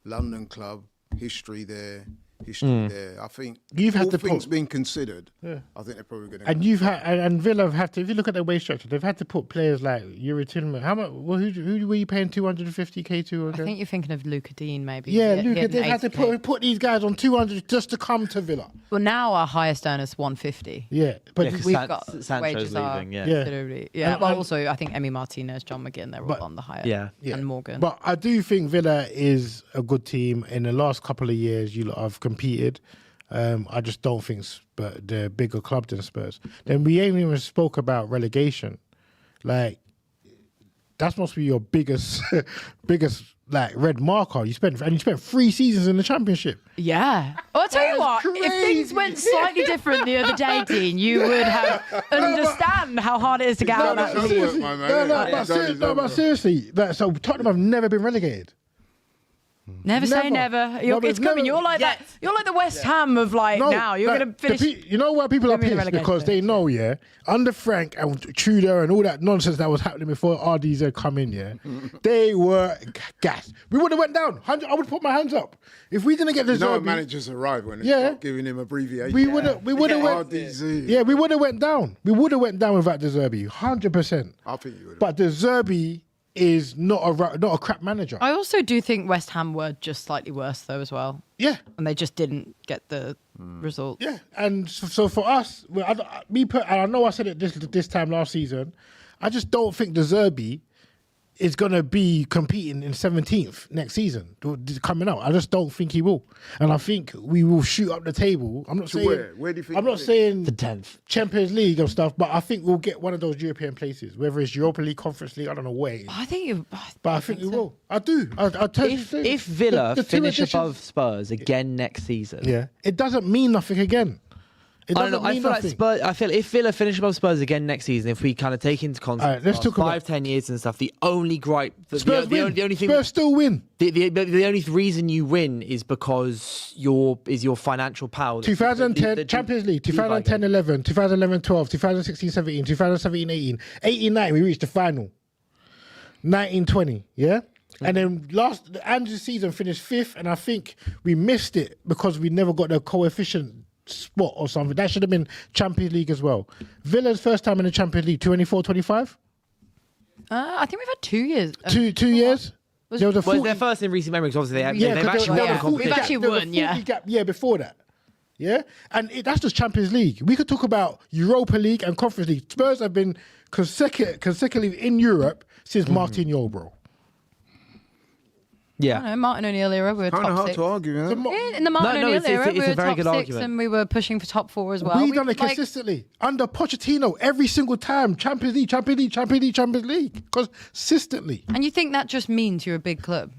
London club, history there, history there. I think You've had all to things put- being considered, I think they're probably going to. And you've had and Villa have had to. If you look at their wage structure, they've had to put players like Yuri Tillman. How much? Well, who were you paying 250k to? Again? I think you're thinking of Luca Dean, maybe. Yeah, He Luca. an They've had to 80K. put these guys on 200 just to come to Villa. Well, now our highest earner's 150. Yeah, but 'cause We've San- got Sancho's wages are leaving, yeah. Yeah. considerably. Yeah. And- Well, and- also, I think Emi Martinez, John McGinn, they're all on the higher. Yeah. And Morgan. But I do think Villa is a good team. In the last couple of years, you lot have competed. I just don't think they're a bigger club than Spurs. Then we ain't even spoke about relegation. Like, that must be your biggest, biggest like red marker. You spent 3 seasons in the Championship. Yeah. Well, I'll tell you what, if things went slightly different the other day, Dean, you would have understand how hard it is to get out of that that's league. work, my man. But seriously, so Tottenham have never been relegated. Never say never. It's coming. You're like that. You're like the West Ham of now. You're going to finish. You know why people are They're in the pissed? relegation Because they know, under Frank and Tudor and all that nonsense that was happening before RDZ come in, they were gassed. We would have went down. I would put my hands up. If we didn't get the No Zerbi, managers arrive when they start giving him abbreviation. we would have went. RDZ. Yeah, we would have went down. We would have went down without the Zerbi, 100%. I think you would. But the Zerbi is not a crap manager. I also do think West Ham were just slightly worse, though, as well. Yeah. And they just didn't get the results. Yeah, and so for us, and I know I said it this time last season, I just don't think the Zerbi is going to be competing in 17th next season coming out. I just don't think he will, and I think we will shoot up the table. I'm not saying where do you think I'm not he'll be? saying The 10th. Champions League and stuff, but I think we'll get one of those European places, whether it's Europa League, Conference League. I don't know where. I think you. But I think we will. I do. I'll tell you. If Villa the two finish additions- above Spurs again next season, yeah, it doesn't mean nothing again. It I don't doesn't know. I mean feel nothing. like Spurs. I feel if Villa finish above Spurs again next season, if we kind of take into context Alright, let's the talk last about- 5-10 years and stuff, the only gripe, Spurs win. the only thing, Spurs still win. the only reason you win is because your financial power. 2010 The Champions League, League 2010-11, 2011-12, 2016-17, 2017-18, 18-19 we reached the final. 19-20, yeah? And then Andrew's season finished 5th, and I think we missed it because we never got the coefficient spot or something. That should have been Champions League as well. Villa's first time in the Champions League, 24-25? I think we've had 2 years. Two years? There was a Well, 40 their first in recent memory, because obviously they've 'cause actually there won was the a 40 competition. We've actually there was a won, yeah. 40 gap year before that. Yeah? And that's just Champions League. We could talk about Europa League and Conference League. Spurs have been consecutively in Europe since Martin Yol, bro. I Yeah. don't know, Martin O'Neill era, we were Kind of top hard 6. to argue, man. In the Martin No, O'Neill it's- era, it's we a were very top good 6 argument. and we were pushing for top 4 as well. We've done it consistently. Under Pochettino, every single time. Champions League, Champions League, Champions League, Champions League. Consistently. And you think that just means you're a big club?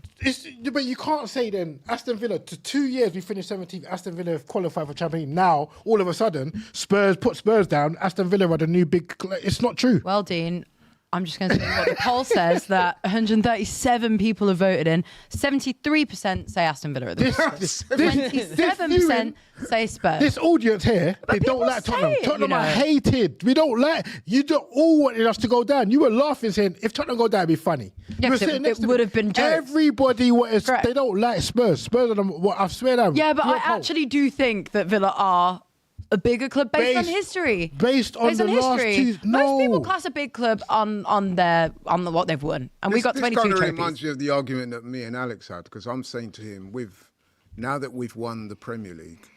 But you can't say then, Aston Villa, to 2 years we finished 17th, Aston Villa have qualified for Champions League. Now, all of a sudden, Spurs put Spurs down, Aston Villa are the new big club. It's not true. Well, Dean, I'm just going to say what the poll says, that 137 people have voted in. 73% say Aston Villa at this point. 27% say Spurs. This audience here, they don't people like say Tottenham. it, Tottenham you are know. hated. We don't like. You don't all wanted us to go down. You were laughing, saying if Tottenham go down, it'd be funny. Yeah, You were 'cause it- sitting next it to would me. have been jokes. Everybody wanted. Correct. They don't like Spurs. Spurs are them. What I swear that. Yeah, but I Your poll. actually do think that Villa are a bigger club based on history. Based on the last two. Most people No. class a big club on what they've won, and we got This 22 kind of trophies. reminds me of the argument that me and Alex had, because I'm saying to him, now that we've won the Premier League,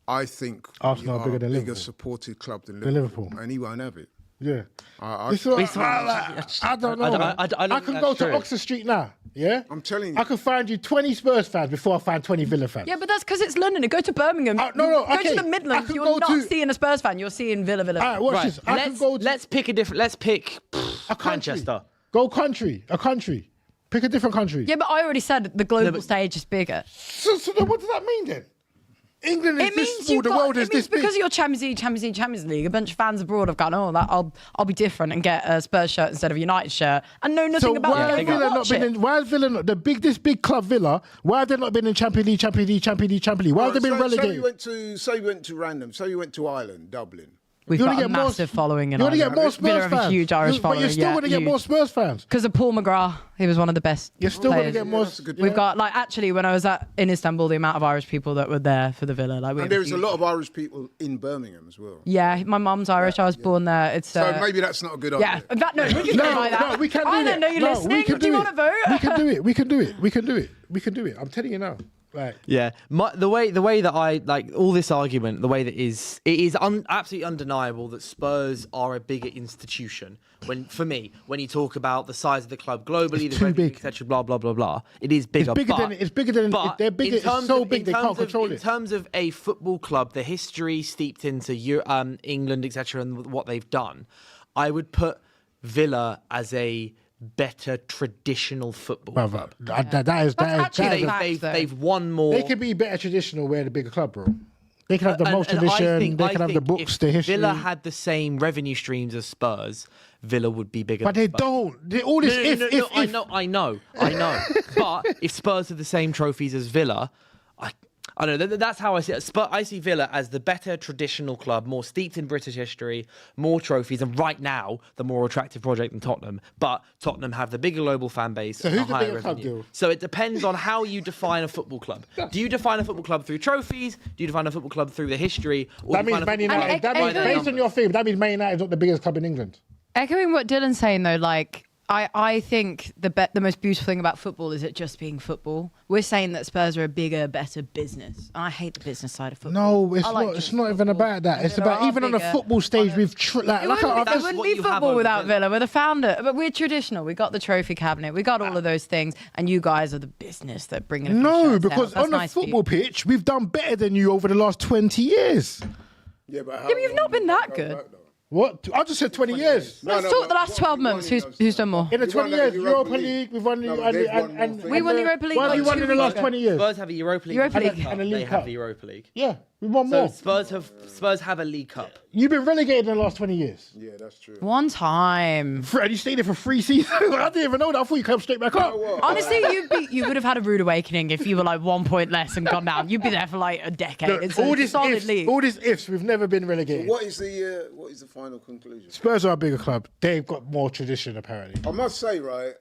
I think Arsenal we are bigger a than bigger Liverpool. supported club than Than Liverpool, Liverpool. and he won't have it. Yeah. I It's all- I don't know. I don't can think go that's to true. Oxford Street now. Yeah. I'm telling you. I can find you 20 Spurs fans before I find 20 Villa fans. Yeah, but that's because it's London. Go to Birmingham. No, go okay. to the I Midlands. can You're go not to- seeing a Spurs fan. You're seeing Villa. All right, watch Right. this. I can go to Let's pick a different. Let's pick a country. Manchester. Go country. A country. Pick a different country. Yeah, but I already said the global stage is bigger. So then what does that mean then? England is It this means small, the world is it means this big. because you're Champions League. A bunch of fans abroad have gone, I'll be different and get a Spurs shirt instead of a United shirt, and know nothing So about why it. has They Villa won't not watch been it. in? Why has Villa not this big club Villa? Why have they not been in Champions League? Why have they been relegated? Say we went to random. Say we went to Ireland, Dublin. We've got a massive following in You want to Ireland. get more Spurs Villa have fans. a huge Irish following. But you're still going to get more Spurs fans. Because of Paul McGrath. He was one of the best. You're still going to players. get more. That's a good We've point. got, like, actually, when I was in Istanbul, the amount of Irish people that were there for the Villa. Like, And there's a lot of Irish people in Birmingham as well. Yeah, my mum's Irish. I was born there. It's So maybe that's not a good idea. yeah. No, we can go like that. No, we can do I it. don't know you're No, listening. we can Do you do want to vote? We can do it. We can do it. We can do it. We can do it. I'm telling you now. Like, Yeah, the way that I like all this argument, the way that it is absolutely undeniable that Spurs are a bigger institution. For me, when you talk about the size of the club globally, It's the too revenue, big. etc., blah blah blah blah, it is bigger. It's bigger than. but They're bigger. in terms It's so of- big they can't control in it. terms of a football club, the history steeped into England, etc., and what they've done, I would put Villa as a better traditional football club. They've won more. They could be better traditional. We're the bigger club, bro. They can have the most tradition. They can have the books, the history. Villa had the same revenue streams as Spurs, Villa would be bigger. But they don't. All this if. I know. But if Spurs have the same trophies as Villa, I don't know. That's how I see it. I see Villa as the better traditional club, more steeped in British history, more trophies, and right now the more attractive project than Tottenham. But Tottenham have the bigger global fan base. So and who's a the higher bigger club, revenue. Gil? So it depends on how you define a football club. Do you define a football club through trophies? Do you define a football club through the history? Or That do you means define a Man football United. club That means, by their based on numbers? your thing, that means Man United is not the biggest club in England. Echoing what Dylan's saying, though, like, I think the most beautiful thing about football is it just being football. We're saying that Spurs are a bigger, better business. And I hate the business side of football. No, it's I like not. It's just not even football. about that. It's Villa about are even on the bigger. football stage. We've It wouldn't, that's there wouldn't what be you have football over without Villa. Villa. We're the founder, but we're traditional. We got the trophy cabinet. We got all of those things, and you guys are the business that bring it. No, because on the football pitch, we've done better than you over the last 20 years. Yeah, but you've not been that good. What? I just said 20 years. Let's talk the last 12 months. Who's done more? In the We 20 won years, the Europa Europa League, we've won the No, they've won more things. We won the Europa League What have like you won 2 in the weeks last ago. 20 years? Spurs have a Europa League, Europa League. And a They League have Cup. the Europa League. Yeah, we won So more. Spurs have a League Cup. You've been relegated in the last 20 years. Yeah, that's true. One time. And you stayed there for 3 seasons. I didn't even know that. I thought you came straight back up. Honestly, you would have had a rude awakening if you were like 1 point less and gone down. You'd be there for like a decade. Look, It's all a these solid ifs, league. all these ifs, we've never been relegated. What is the final conclusion? Spurs are a bigger club. They've got more tradition, apparently. I must say, right,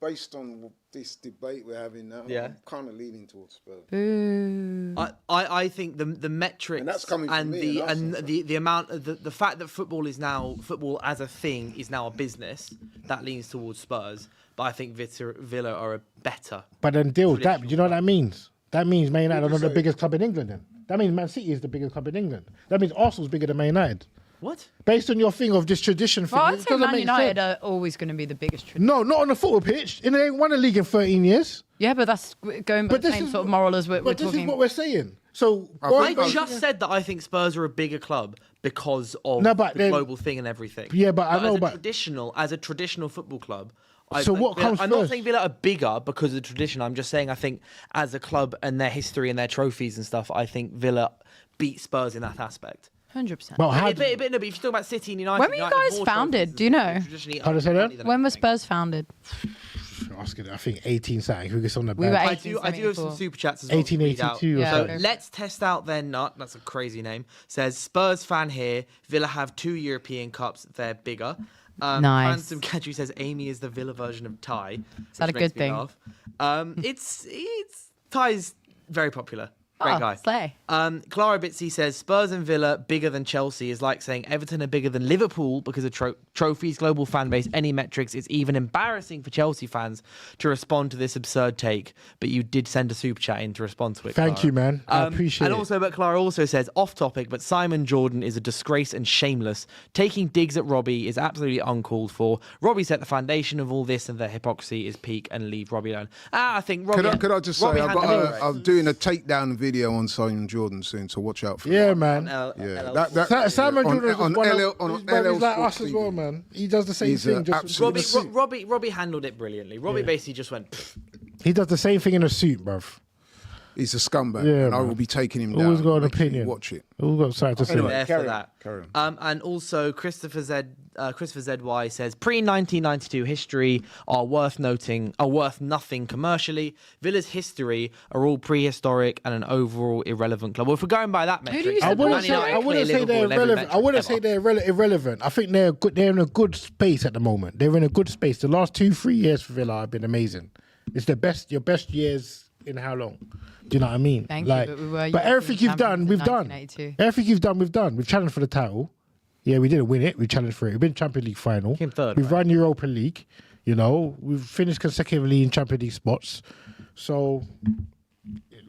based on this debate we're having now, Yeah. I'm kind of leaning towards Spurs. I think the metrics And that's coming from and me, the and us, the amount of the fact that football as a thing is now a business that leans towards Spurs. But I think Villa are a better. But then, do you know what that means? That means Man United are not the say? biggest club in England then. That means Man City is the biggest club in England. That means Arsenal's bigger than Man United. What? Based on your thing of this tradition thing, Well, I'd it say doesn't Man make United sense. are always going to be the biggest. Tradition. No, not on the football pitch. And they ain't won a league in 13 years. Yeah, but that's going by But the this same is sort of moral as we're But this talking. is what we're saying. So I just said that I think Spurs are a bigger club because of No, but the then- global thing and everything. Yeah, but I know, but- as a traditional football club. So what comes I'm not first? saying Villa are bigger because of the tradition. I'm just saying I think as a club and their history and their trophies and stuff, I think Villa beat Spurs in that aspect. 100%. But how? But if you talk about City and United, When were you United have guys more founded? trophies Do you know? and traditionally How does that money than When were everything. Spurs founded? Asking, I think 18 something. Who gets on the We were bench? I do have some 1874. super chats as well. to read out. 1882 or Yeah. So something. let's test out their nut. That's a crazy name. Says Spurs fan here. Villa have 2 European Cups. They're bigger. Nice. Handsome Kadri says Amy is the Villa version of Ty. Is that a good thing? It's Ty's very popular. Great guy. Slay. Clara Bitsy says Spurs and Villa bigger than Chelsea is like saying Everton are bigger than Liverpool because of trophies, global fan base, any metrics. It's even embarrassing for Chelsea fans to respond to this absurd take. But you did send a super chat in to respond to it. Thank Clara. you, man. I appreciate and it. also, but Clara also says off topic, but Simon Jordan is a disgrace and shameless. Taking digs at Robbie is absolutely uncalled for. Robbie set the foundation of all this, and the hypocrisy is peak. And leave Robbie alone. I think Robbie. Could I just say, Robbie had the I'm doing a takedown video on Simon Jordan soon, so watch out for Yeah, that. man. Yeah, Simon on- Jordan is on one LL of, on he's LL like Sports us as TV. well, man. He does the same He's thing. Just absolute- in a suit. Robbie handled it brilliantly. Robbie basically just went. Pfft. He does the same thing in a suit, bruv. he's a scumbag, Yeah, and I man. will be taking him down. Always got an Make sure you opinion. Watch it. Always got something to say. Anyway, there carry for on, that. carry on. And also Christopher ZY says pre-1992 history are worth nothing commercially. Villa's history are all prehistoric and an overall irrelevant club. Well, if we're going by that metric, do you I say wouldn't say they're irrelevant. I wouldn't say they're irrelevant. I think they're good. They're in a good space at the moment. They're in a good space. The last 2-3 years for Villa have been amazing. It's your best years in how long? Do you know what I mean? Thank you, but we were but everything you've done, champions in we've done. 1982. Everything you've done, we've done. We've challenged for the title. Yeah, we didn't win it. We challenged for it. We've been Champions League final. Came third, We've right? run Europa League. You know, we've finished consecutively in Champions League spots. So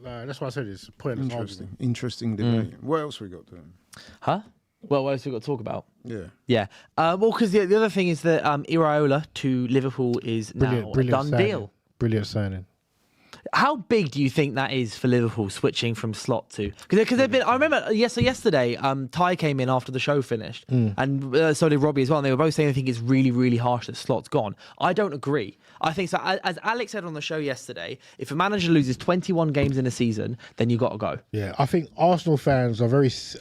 that's why I said it's pointless. Interesting debate. What else we got doing? Huh? Well, what else we got to talk about? Yeah. Yeah. Well, because the other thing is that Iraola to Liverpool is now a done signing. deal. Brilliant signing. How big do you think that is for Liverpool switching from slot to? Because they've been. I remember yesterday, Ty came in after the show finished, and so did Robbie as well. And they were both saying they think it's really, really harsh that Slot's gone. I don't agree. I think so. As Alex said on the show yesterday, if a manager loses 21 games in a season, then you got to go. Yeah, I think Arsenal fans are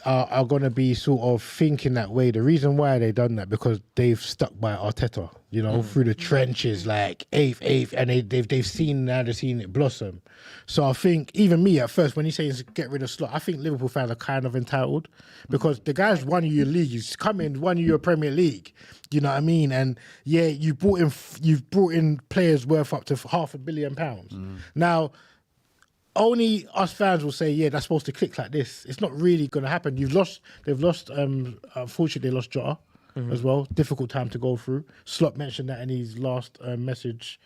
are going to be sort of thinking that way. The reason why they done that because they've stuck by Arteta, you know, through the trenches, like eighth, and they've seen it blossom. So I think even me at first when he says get rid of Slot, I think Liverpool fans are kind of entitled because the guy's won you your league, he's come in, won you your Premier League. You know what I mean? And yeah, you've brought in players worth up to £500 million. Now, only us fans will say, yeah, that's supposed to click like this. It's not really going to happen. They've lost, unfortunately, they lost Jota as well. Difficult time to go through. Slot mentioned that in his last message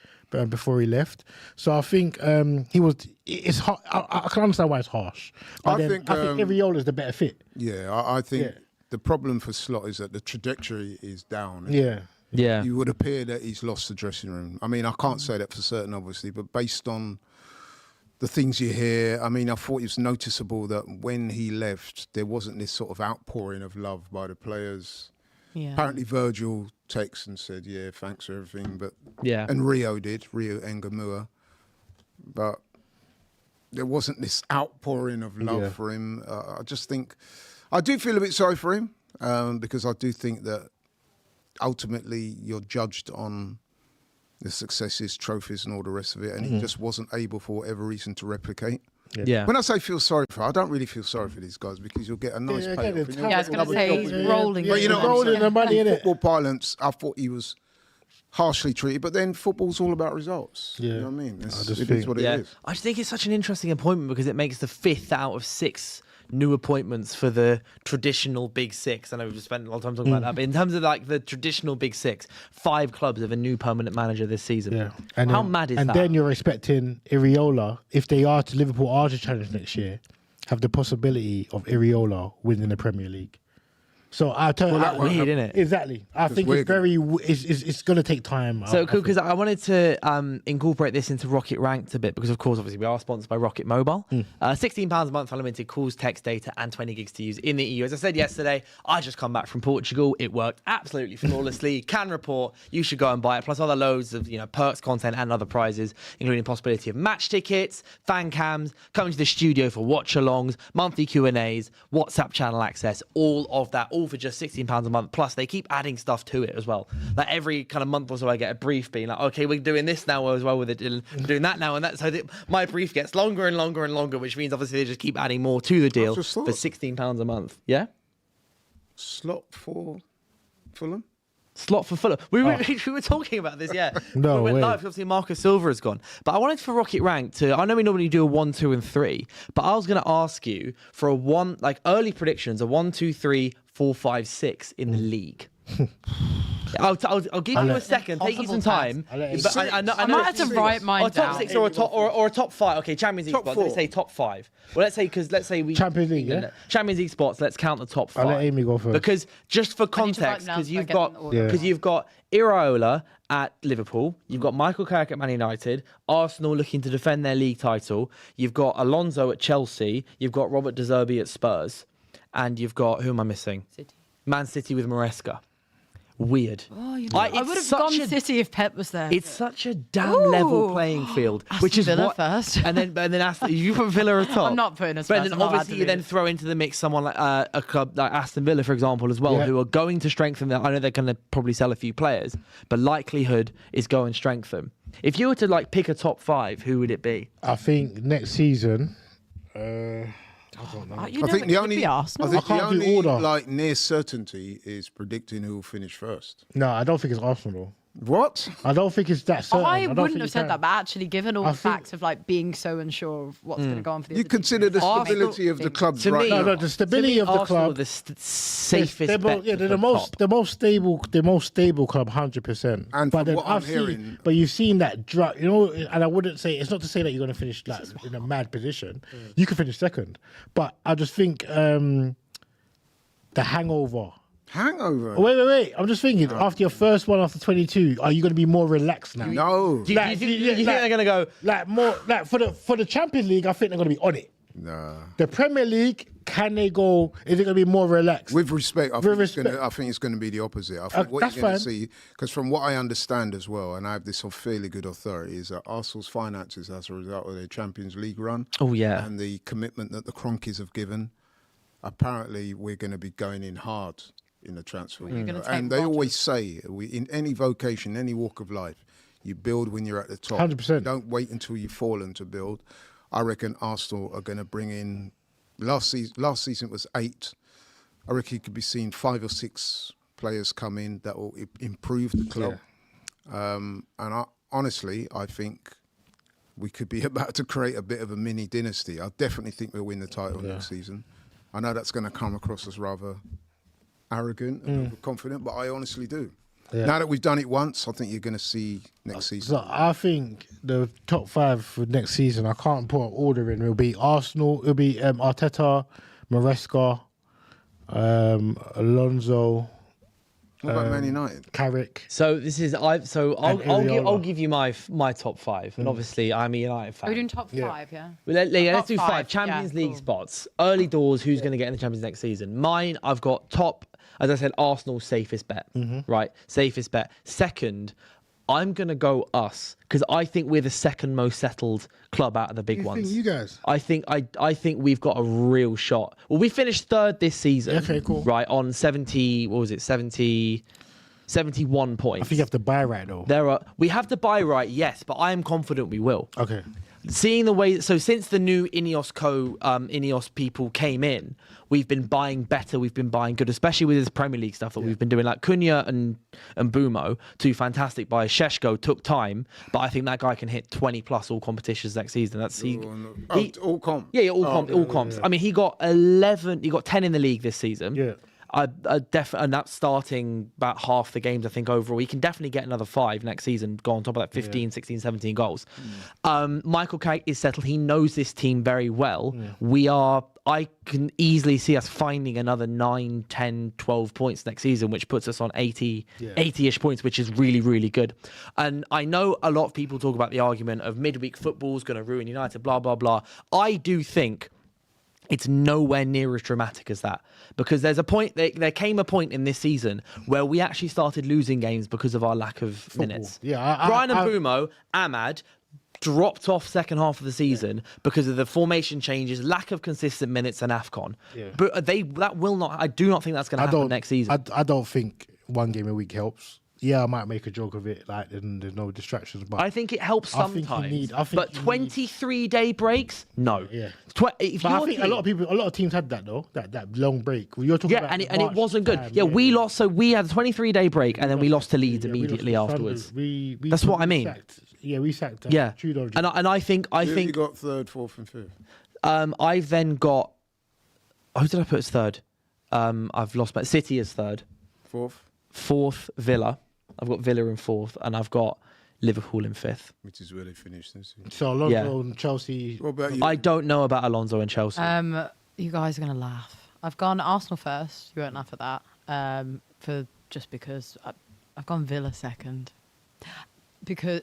before he left. So I think it's hard. I can understand why it's harsh. But I think Iraola is the better fit. Yeah, I think the problem for Slot is that the trajectory is down. Yeah. Yeah. You would appear that he's lost the dressing room. I mean, I can't say that for certain, obviously, but based on the things you hear, I mean, I thought it was noticeable that when he left, there wasn't this sort of outpouring of love by the players. Yeah. Apparently Virgil texted and said, yeah, thanks for everything. But and Rio Engamua. But there wasn't this outpouring of love for him. I just think, I do feel a bit sorry for him because I do think that ultimately you're judged on the successes, trophies and all the rest of it. And he just wasn't able for whatever reason to replicate. Yeah. When I say feel sorry for, I don't really feel sorry for these guys because you'll get a nice payoff. Yeah, I was going to say he's rolling. But you know, rolling the money in it. Football parlance, I thought he was harshly treated, but then football's all about results. Yeah. You know what I mean? It is what Yeah. it is. I just think it's such an interesting appointment because it makes the 5th out of 6 new appointments for the traditional Big Six. I know we've spent a lot of time talking about that, but in terms of like the traditional Big Six, 5 clubs have a new permanent manager this season. Yeah. How mad is that? And then you're expecting Iraola, if Liverpool are to challenge next year, have the possibility of Iraola winning the Premier League. So I tell you, That's weird, isn't it? Exactly. I think it's very. It's going to take time. So cool, because I wanted to incorporate this into Rocket Ranked a bit because, of course, obviously we are sponsored by Rocket Mobile. £16 a month unlimited calls, text, data, and 20 gigs to use in the EU. As I said yesterday, I just come back from Portugal. It worked absolutely flawlessly. Can report. You should go and buy it. Plus other loads of perks, content, and other prizes, including the possibility of match tickets, fan cams, coming to the studio for watch-alongs, monthly Q&As, WhatsApp channel access, all of that. All for just £16 a month. Plus, they keep adding stuff to it as well. Like every kind of month or so, I get a brief being like, okay, we're doing this now as well with it, we're doing that now and that. So my brief gets longer and longer and longer, which means obviously they just keep adding more to the deal for £16 a month. Yeah? Slot for Fulham? Slot for Fulham. We were talking about this, yeah. No we went way. live, obviously Marcus Silva has gone. But I wanted for Rocket Rank to, I know we normally do a 1, 2, and 3, but I was going to ask you for early predictions, a 1, 2, 3, 4, 5, 6 in the league. I'll give you a second. Take you some time. But I might have to write mine or top down. 6 or a top 5. Okay, Champions League Top spots. 4. Let's say top 5. Well, let's say we Champions League, yeah? Champions League spots. Let's count the top 5. I'll let Amy go first. Because just for I need to write context, them down because so I you've get got them in order. because you've got Iraola at Liverpool, you've got Michael Carrick at Man United, Arsenal looking to defend their league title, you've got Alonso at Chelsea, you've got Robert De Zerbi at Spurs, and you've got, who am I missing? City. Man City with Maresca. weird. Oh, I would have gone City if Pep was there. It's such a damn level playing field, which is Villa what. first. and then Aston, you put Villa at top. I'm not putting us But first. then obviously you then throw into the mix someone like a club like Aston Villa, for example, as well, who are going to strengthen them. I know they're going to probably sell a few players, but likelihood is go and strengthen. If you were to like pick a top 5, who would it be? I think next season. I don't know. I think the only order. like near certainty is predicting who will finish first. No, I don't think it's Arsenal. What? I don't think it's that certain. I wouldn't have said that, but actually, given all the facts of like being so unsure of what's going to go on for the You consider the stability of the club right now. No, the stability of the club. The safest bet. They're the most stable club, 100%. And but from what I'm hearing, but you've seen that drop, and I wouldn't say it's not to say that you're going to finish like in a mad position. You could finish second, but I just think the hangover. Hangover. Wait. I'm just thinking, after your first one, after 22, are you going to be more relaxed now? No. Do you think they're going to go for the Champions League? I think they're going to be on it. Nah. The Premier League, can they go? Is it going to be more relaxed? With respect, I think it's going to be the opposite. I think what you're going to see, because from what I understand as well, and I have this on fairly good authority, is that Arsenal's finances as a result of their Champions League run. Oh yeah. And the commitment that the Kroenkes have given. Apparently, we're going to be going in hard in the transfer window. And they always say, in any vocation, any walk of life, you build when you're at the top. 100%. Don't wait until you've fallen to build. I reckon Arsenal are going to bring in, last season it was 8. I reckon you could be seeing 5 or 6 players come in that will improve the club. Yeah. And honestly, I think we could be about to create a bit of a mini dynasty. I definitely think we'll win the title next season. I know that's going to come across as rather arrogant and overconfident, but I honestly do. Yeah. Now that we've done it once, I think you're going to see next season. So I think the top 5 for next season, I can't put an order in. It'll be Arsenal, it'll be Arteta, Maresca, Alonso. What about Man United? Carrick. So this is I'll give you my top 5, and obviously I'm a United fan. Are we doing top 5? Yeah. Let's do 5 Champions League spots. Early doors. Who's going to get in the Champions next season? Mine. I've got top. As I said, Arsenal's safest bet. Right, safest bet. Second, I'm going to go us because I think we're the second most settled club out of the big ones. You guys? I think we've got a real shot. Well, we finished 3rd this season. Okay, cool. Right, on 71 points. I think you have to buy right though. We have to buy right, yes, but I am confident we will. Okay. Seeing the way, so since the new Ineos people came in, we've been buying better, we've been buying good, especially with this Premier League stuff that we've been doing. Like Cunha and Bumo, 2 fantastic buys. Sheshko took time, but I think that guy can hit 20 plus all competitions next season. All comps. Yeah, all comps. Yeah. I mean, he got 10 in the league this season. Yeah. And that's starting about half the games, I think, overall. He can definitely get another 5 next season, go on top of that 15, 16, 17 goals. Michael Carrick is settled. He knows this team very well. I can easily see us finding another 9, 10, 12 points next season, which puts us on 80-ish points, which is really, really good. And I know a lot of people talk about the argument of midweek football is going to ruin United, blah, blah, blah. I do think it's nowhere near as dramatic as that, because there's a point. There came a point in this season where we actually started losing games because of our lack of minutes. Yeah, Brian and Bumo, Ahmad dropped off second half of the season because of the formation changes, lack of consistent minutes, and AFCON. Yeah. But that will not. I do not think that's going to happen next season. I don't think one game a week helps. Yeah, I might make a joke of it, like there's no distractions. But I think it helps sometimes. But 23-day breaks, no. Yeah. I think a lot of teams had that though. That long break. You're talking about and it wasn't good. We lost. So we had a 23-day break, and then we lost to Leeds immediately afterwards. That's what I mean. We sacked. Trudeau. And I think you got 3rd, 4th, and 5th. I've then got. Who did I put as 3rd? I've lost my City as 3rd. 4th, Villa. I've got Villa in 4th, and I've got Liverpool in 5th. Which is where they finished this season. So Alonso and Chelsea. What about you? I don't know about Alonso and Chelsea. You guys are going to laugh. I've gone Arsenal first. You won't laugh at that. Because I've gone Villa second. Because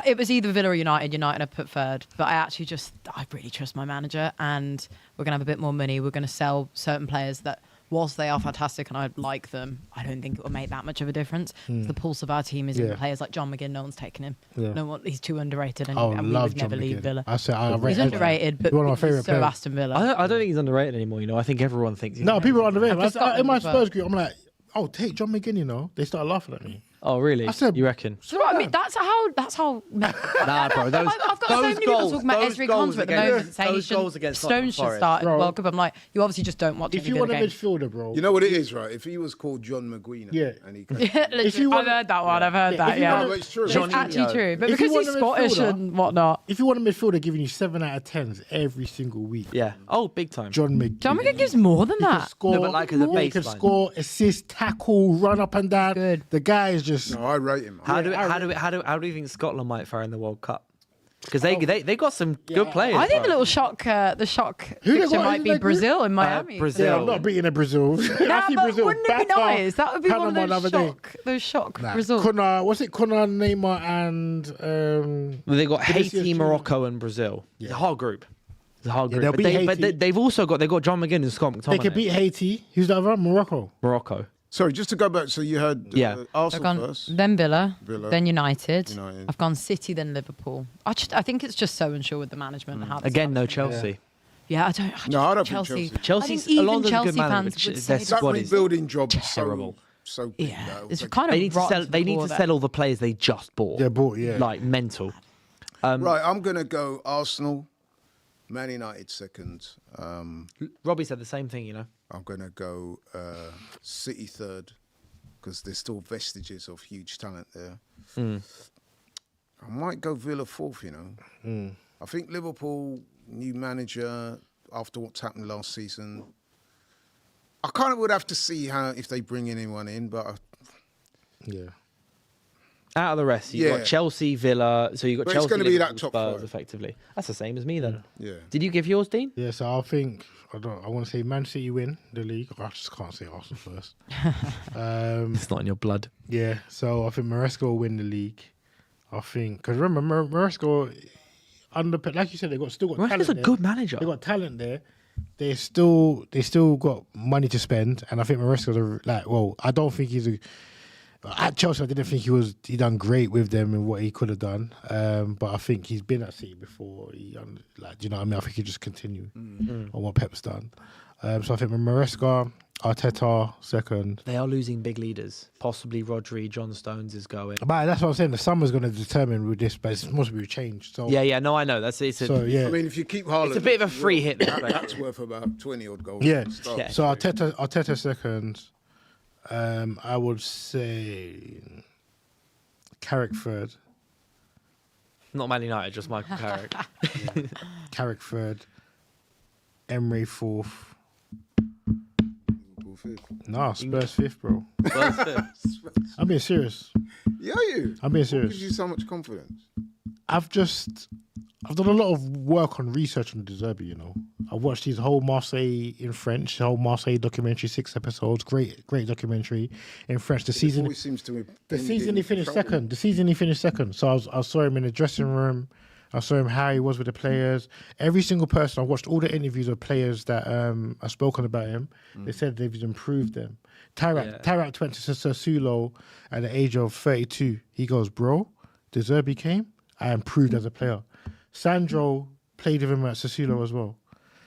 it was either Villa or United. United I put 3rd, but I really trust my manager, and we're going to have a bit more money. We're going to sell certain players that whilst they are fantastic and I like them, I don't think it will make that much of a difference. The pulse of our team is in players like John McGinn. No one's taken him. No one. He's too underrated, and we love would never John leave McGinn. Villa. He's underrated, but one of my he's favourite so players. Aston Villa. I don't think he's underrated anymore. I think everyone thinks. No, people are underrated. I've just In my got him, Spurs group, I'm like, oh, take John McGinn. They started laughing at me. Oh, really? I said, you reckon? So what I mean, that's how. Nah, bro. I've got so many people talking about Ezri Konsa at the moment, saying he Stones should start in the World Cup. I'm like, you obviously just don't watch. If you want a midfielder, bro, you know what it is, right? If he was called John McGueen, and he I've heard that one. I've heard that. Yeah, no, it's true. It's actually true, but If because you he's want a Scottish midfielder- and whatnot. if you want a midfielder giving you 7 out of 10s every single week, Yeah. Oh, big time. John McGinn. John McGinn gives more than He can that. score. No, but like as a He can baseline. score, assist, tackle, run up and down. Good. The guy is just. No, I rate him. How do you think Scotland might fare in the World Cup? Because they got some good players. I think the bro. little shock Who they picture got? might Who be they Brazil and Miami. Brazil. Yeah, I'm not beating a Brazil. Nah, I see but Brazil wouldn't it be batter nice? That would be one Panama of the those other day. shock Nah, results. What's it? Konate, Neymar, and Well, they got Vinicius Haiti, Junior. Morocco, and Brazil. It's a hard group. It's a hard group. they'll But, beat Haiti. they've also got John McGinn and Scott McTominay. They could beat Haiti. Who's the other one? Morocco. Morocco. Sorry, just to go back. So you had Yeah. I've Arsenal gone first. then Villa, Villa. then United. United. I've gone City, then Liverpool. I think it's just so unsure with the management and how. this Again, no stuff's gonna go. Chelsea. Yeah, I don't think Chelsea. Chelsea's I think even Alonso's a good Chelsea manager, fans but would their say That squad is rebuilding job is terrible. so big. yeah, that it's it'll kind of They need to rotten sell. They need to before that. sell all the players they just bought. Yeah, bought. Yeah. Like mental. Right, I'm gonna go Arsenal, Man United second. Robbie said the same thing. I'm gonna go City third because there's still vestiges of huge talent there. I might go Villa fourth. I think Liverpool new manager after what's happened last season. I kind of would have to see if they bring anyone in, but Yeah. Out of the rest, you got Yeah. Chelsea, Villa. So you got But it's Chelsea, gonna be Liverpool, that top Spurs, five. effectively. That's the same as me then. yeah. Did you give yours, Dean? Yeah, so I think I want to say Man City win the league. I just can't say Arsenal first. It's not in your blood. Yeah, so I think Maresca will win the league. I think because remember Maresca like you said, they still got Maresca's talent a there. good manager. They got talent there. They still got money to spend, and I think Maresca's I don't think he's a. At Chelsea, I didn't think he done great with them and what he could have done. But I think he's been at City before. Do you know what I mean? I think he just continue on what Pep's done. So I think Maresca, Arteta second. They are losing big leaders. Possibly Rodri, John Stones is going. But that's what I'm saying. The summer's going to determine with this, but it's supposed to be a change. So Yeah, no, I know. It's So yeah, I mean, if you keep Haaland, It's a bit of a free hit. That's worth about 20 odd goals. yeah. to start. Yeah. So Arteta second. I would say Carrick third. Not Man United, just Michael Carrick. Carrick third. Emery fourth. Liverpool fifth. Nah, Spurs fifth, bro. Spurs fifth. I'm being serious. Yeah, you. I'm being What serious. gives you so much confidence? I've done a lot of work on research on De Zerbi, I've watched his whole Marseille in French, whole Marseille documentary, 6 episodes, great documentary in French. The season Always seems to have The ended season in he finished trouble. second. The season he finished second. So I saw him in the dressing room. I saw him how he was with the players. Every single person, I watched all the interviews of players that have spoken about him. They said they've improved them. Tarak went to Sassuolo at the age of 32. He goes, bro, De Zerbi came. I improved as a player. Sandro played with him at Sassuolo as well.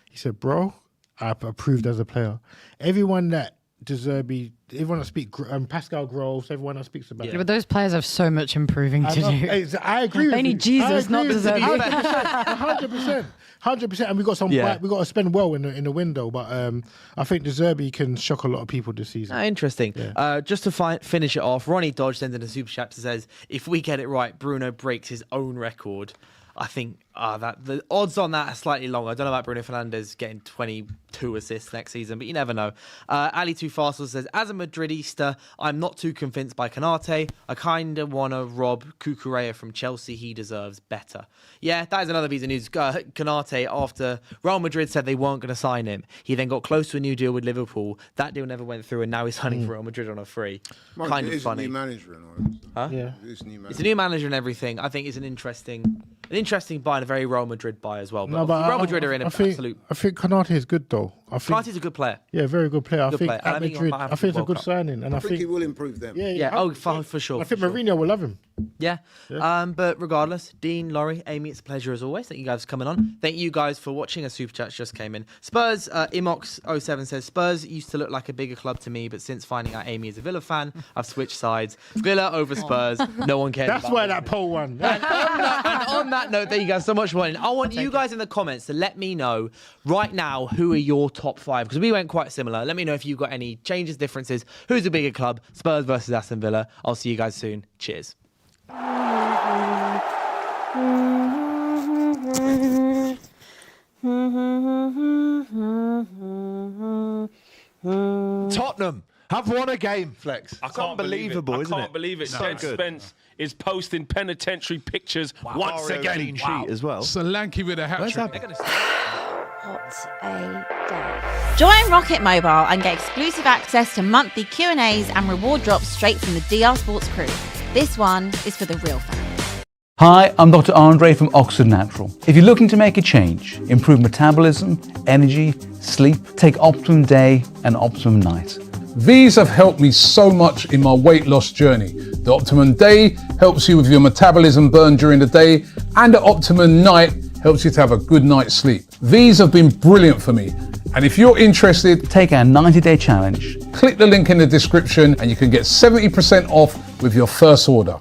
He said, bro, I improved as a player. Everyone that De Zerbi, everyone that speaks, Pascal Groves, everyone that speaks about Yeah, him. but those players have so much improving to do. I agree with They you. need Jesus, I not agree with you. De 100%. And we got some. Yeah. We got to spend well in the window. But I think De Zerbi can shock a lot of people this season. Interesting. Yeah. Just to finish it off, Ronnie Dodge sends in a super chat that says, if we get it right, Bruno breaks his own record. I think that the odds on that are slightly long. I don't know about Bruno Fernandes getting 22 assists next season, but you never know. Ali Too Fast says, as a Madridista, I'm not too convinced by Konate. I kind of want to rob Cucurella from Chelsea. He deserves better. Yeah, that is another piece of news. Konate, after Real Madrid said they weren't going to sign him, he then got close to a new deal with Liverpool. That deal never went through, and now he's signing for Real Madrid on a free. Mind Kind you, it of is funny. a new manager and all that. Huh? Yeah. It is a new manager. It's a new manager and everything. I think it's an interesting An interesting buy and a very Real Madrid buy as well. But, No, but Real Madrid are in an absolute... I think Konate is good though. Konate's a good player. Yeah, very good player. I think player. And at I think he Madrid, might have I think it's a World good Cup. signing, and I think he will improve them. Yeah. Oh, for sure. I think for sure. Mourinho will love him. Yeah. But regardless, Dean, Laurie, Amy, it's a pleasure as always. Thank you guys for coming on. Thank you guys for watching. A super chat just came in. Spurs, Imox07 says, Spurs used to look like a bigger club to me, but since finding out Amy is a Villa fan, I've switched sides. Villa over Spurs. No one cares. That's about why Villa. that poll won. And on that note, thank you guys so much for watching. I want you guys in the comments to let me know right now who are your top 5, because we went quite similar. Let me know if you've got any changes, differences. Who's a bigger club? Spurs versus Aston Villa. I'll see you guys soon. Cheers. Tottenham have won a game, Flex. I can't believe it. Unbelievable, isn't it? I can't believe it. So Dead good. Spence is posting penitentiary pictures once again. Clean sheet as well. Solanke with a hat-trick. What a day. Join Rocket Mobile and get exclusive access to monthly Q&As and reward drops straight from the DR Sports crew. This one is for the real fans. Hi, I'm Dr. Andre from Oxford Natural. If you're looking to make a change, improve metabolism, energy, sleep, take Optimum Day and Optimum Night. These have helped me so much in my weight loss journey. The Optimum Day helps you with your metabolism burn during the day, and the Optimum Night helps you to have a good night's sleep. These have been brilliant for me. And if you're interested, Take our 90-day challenge. click the link in the description and you can get 70% off with your first order.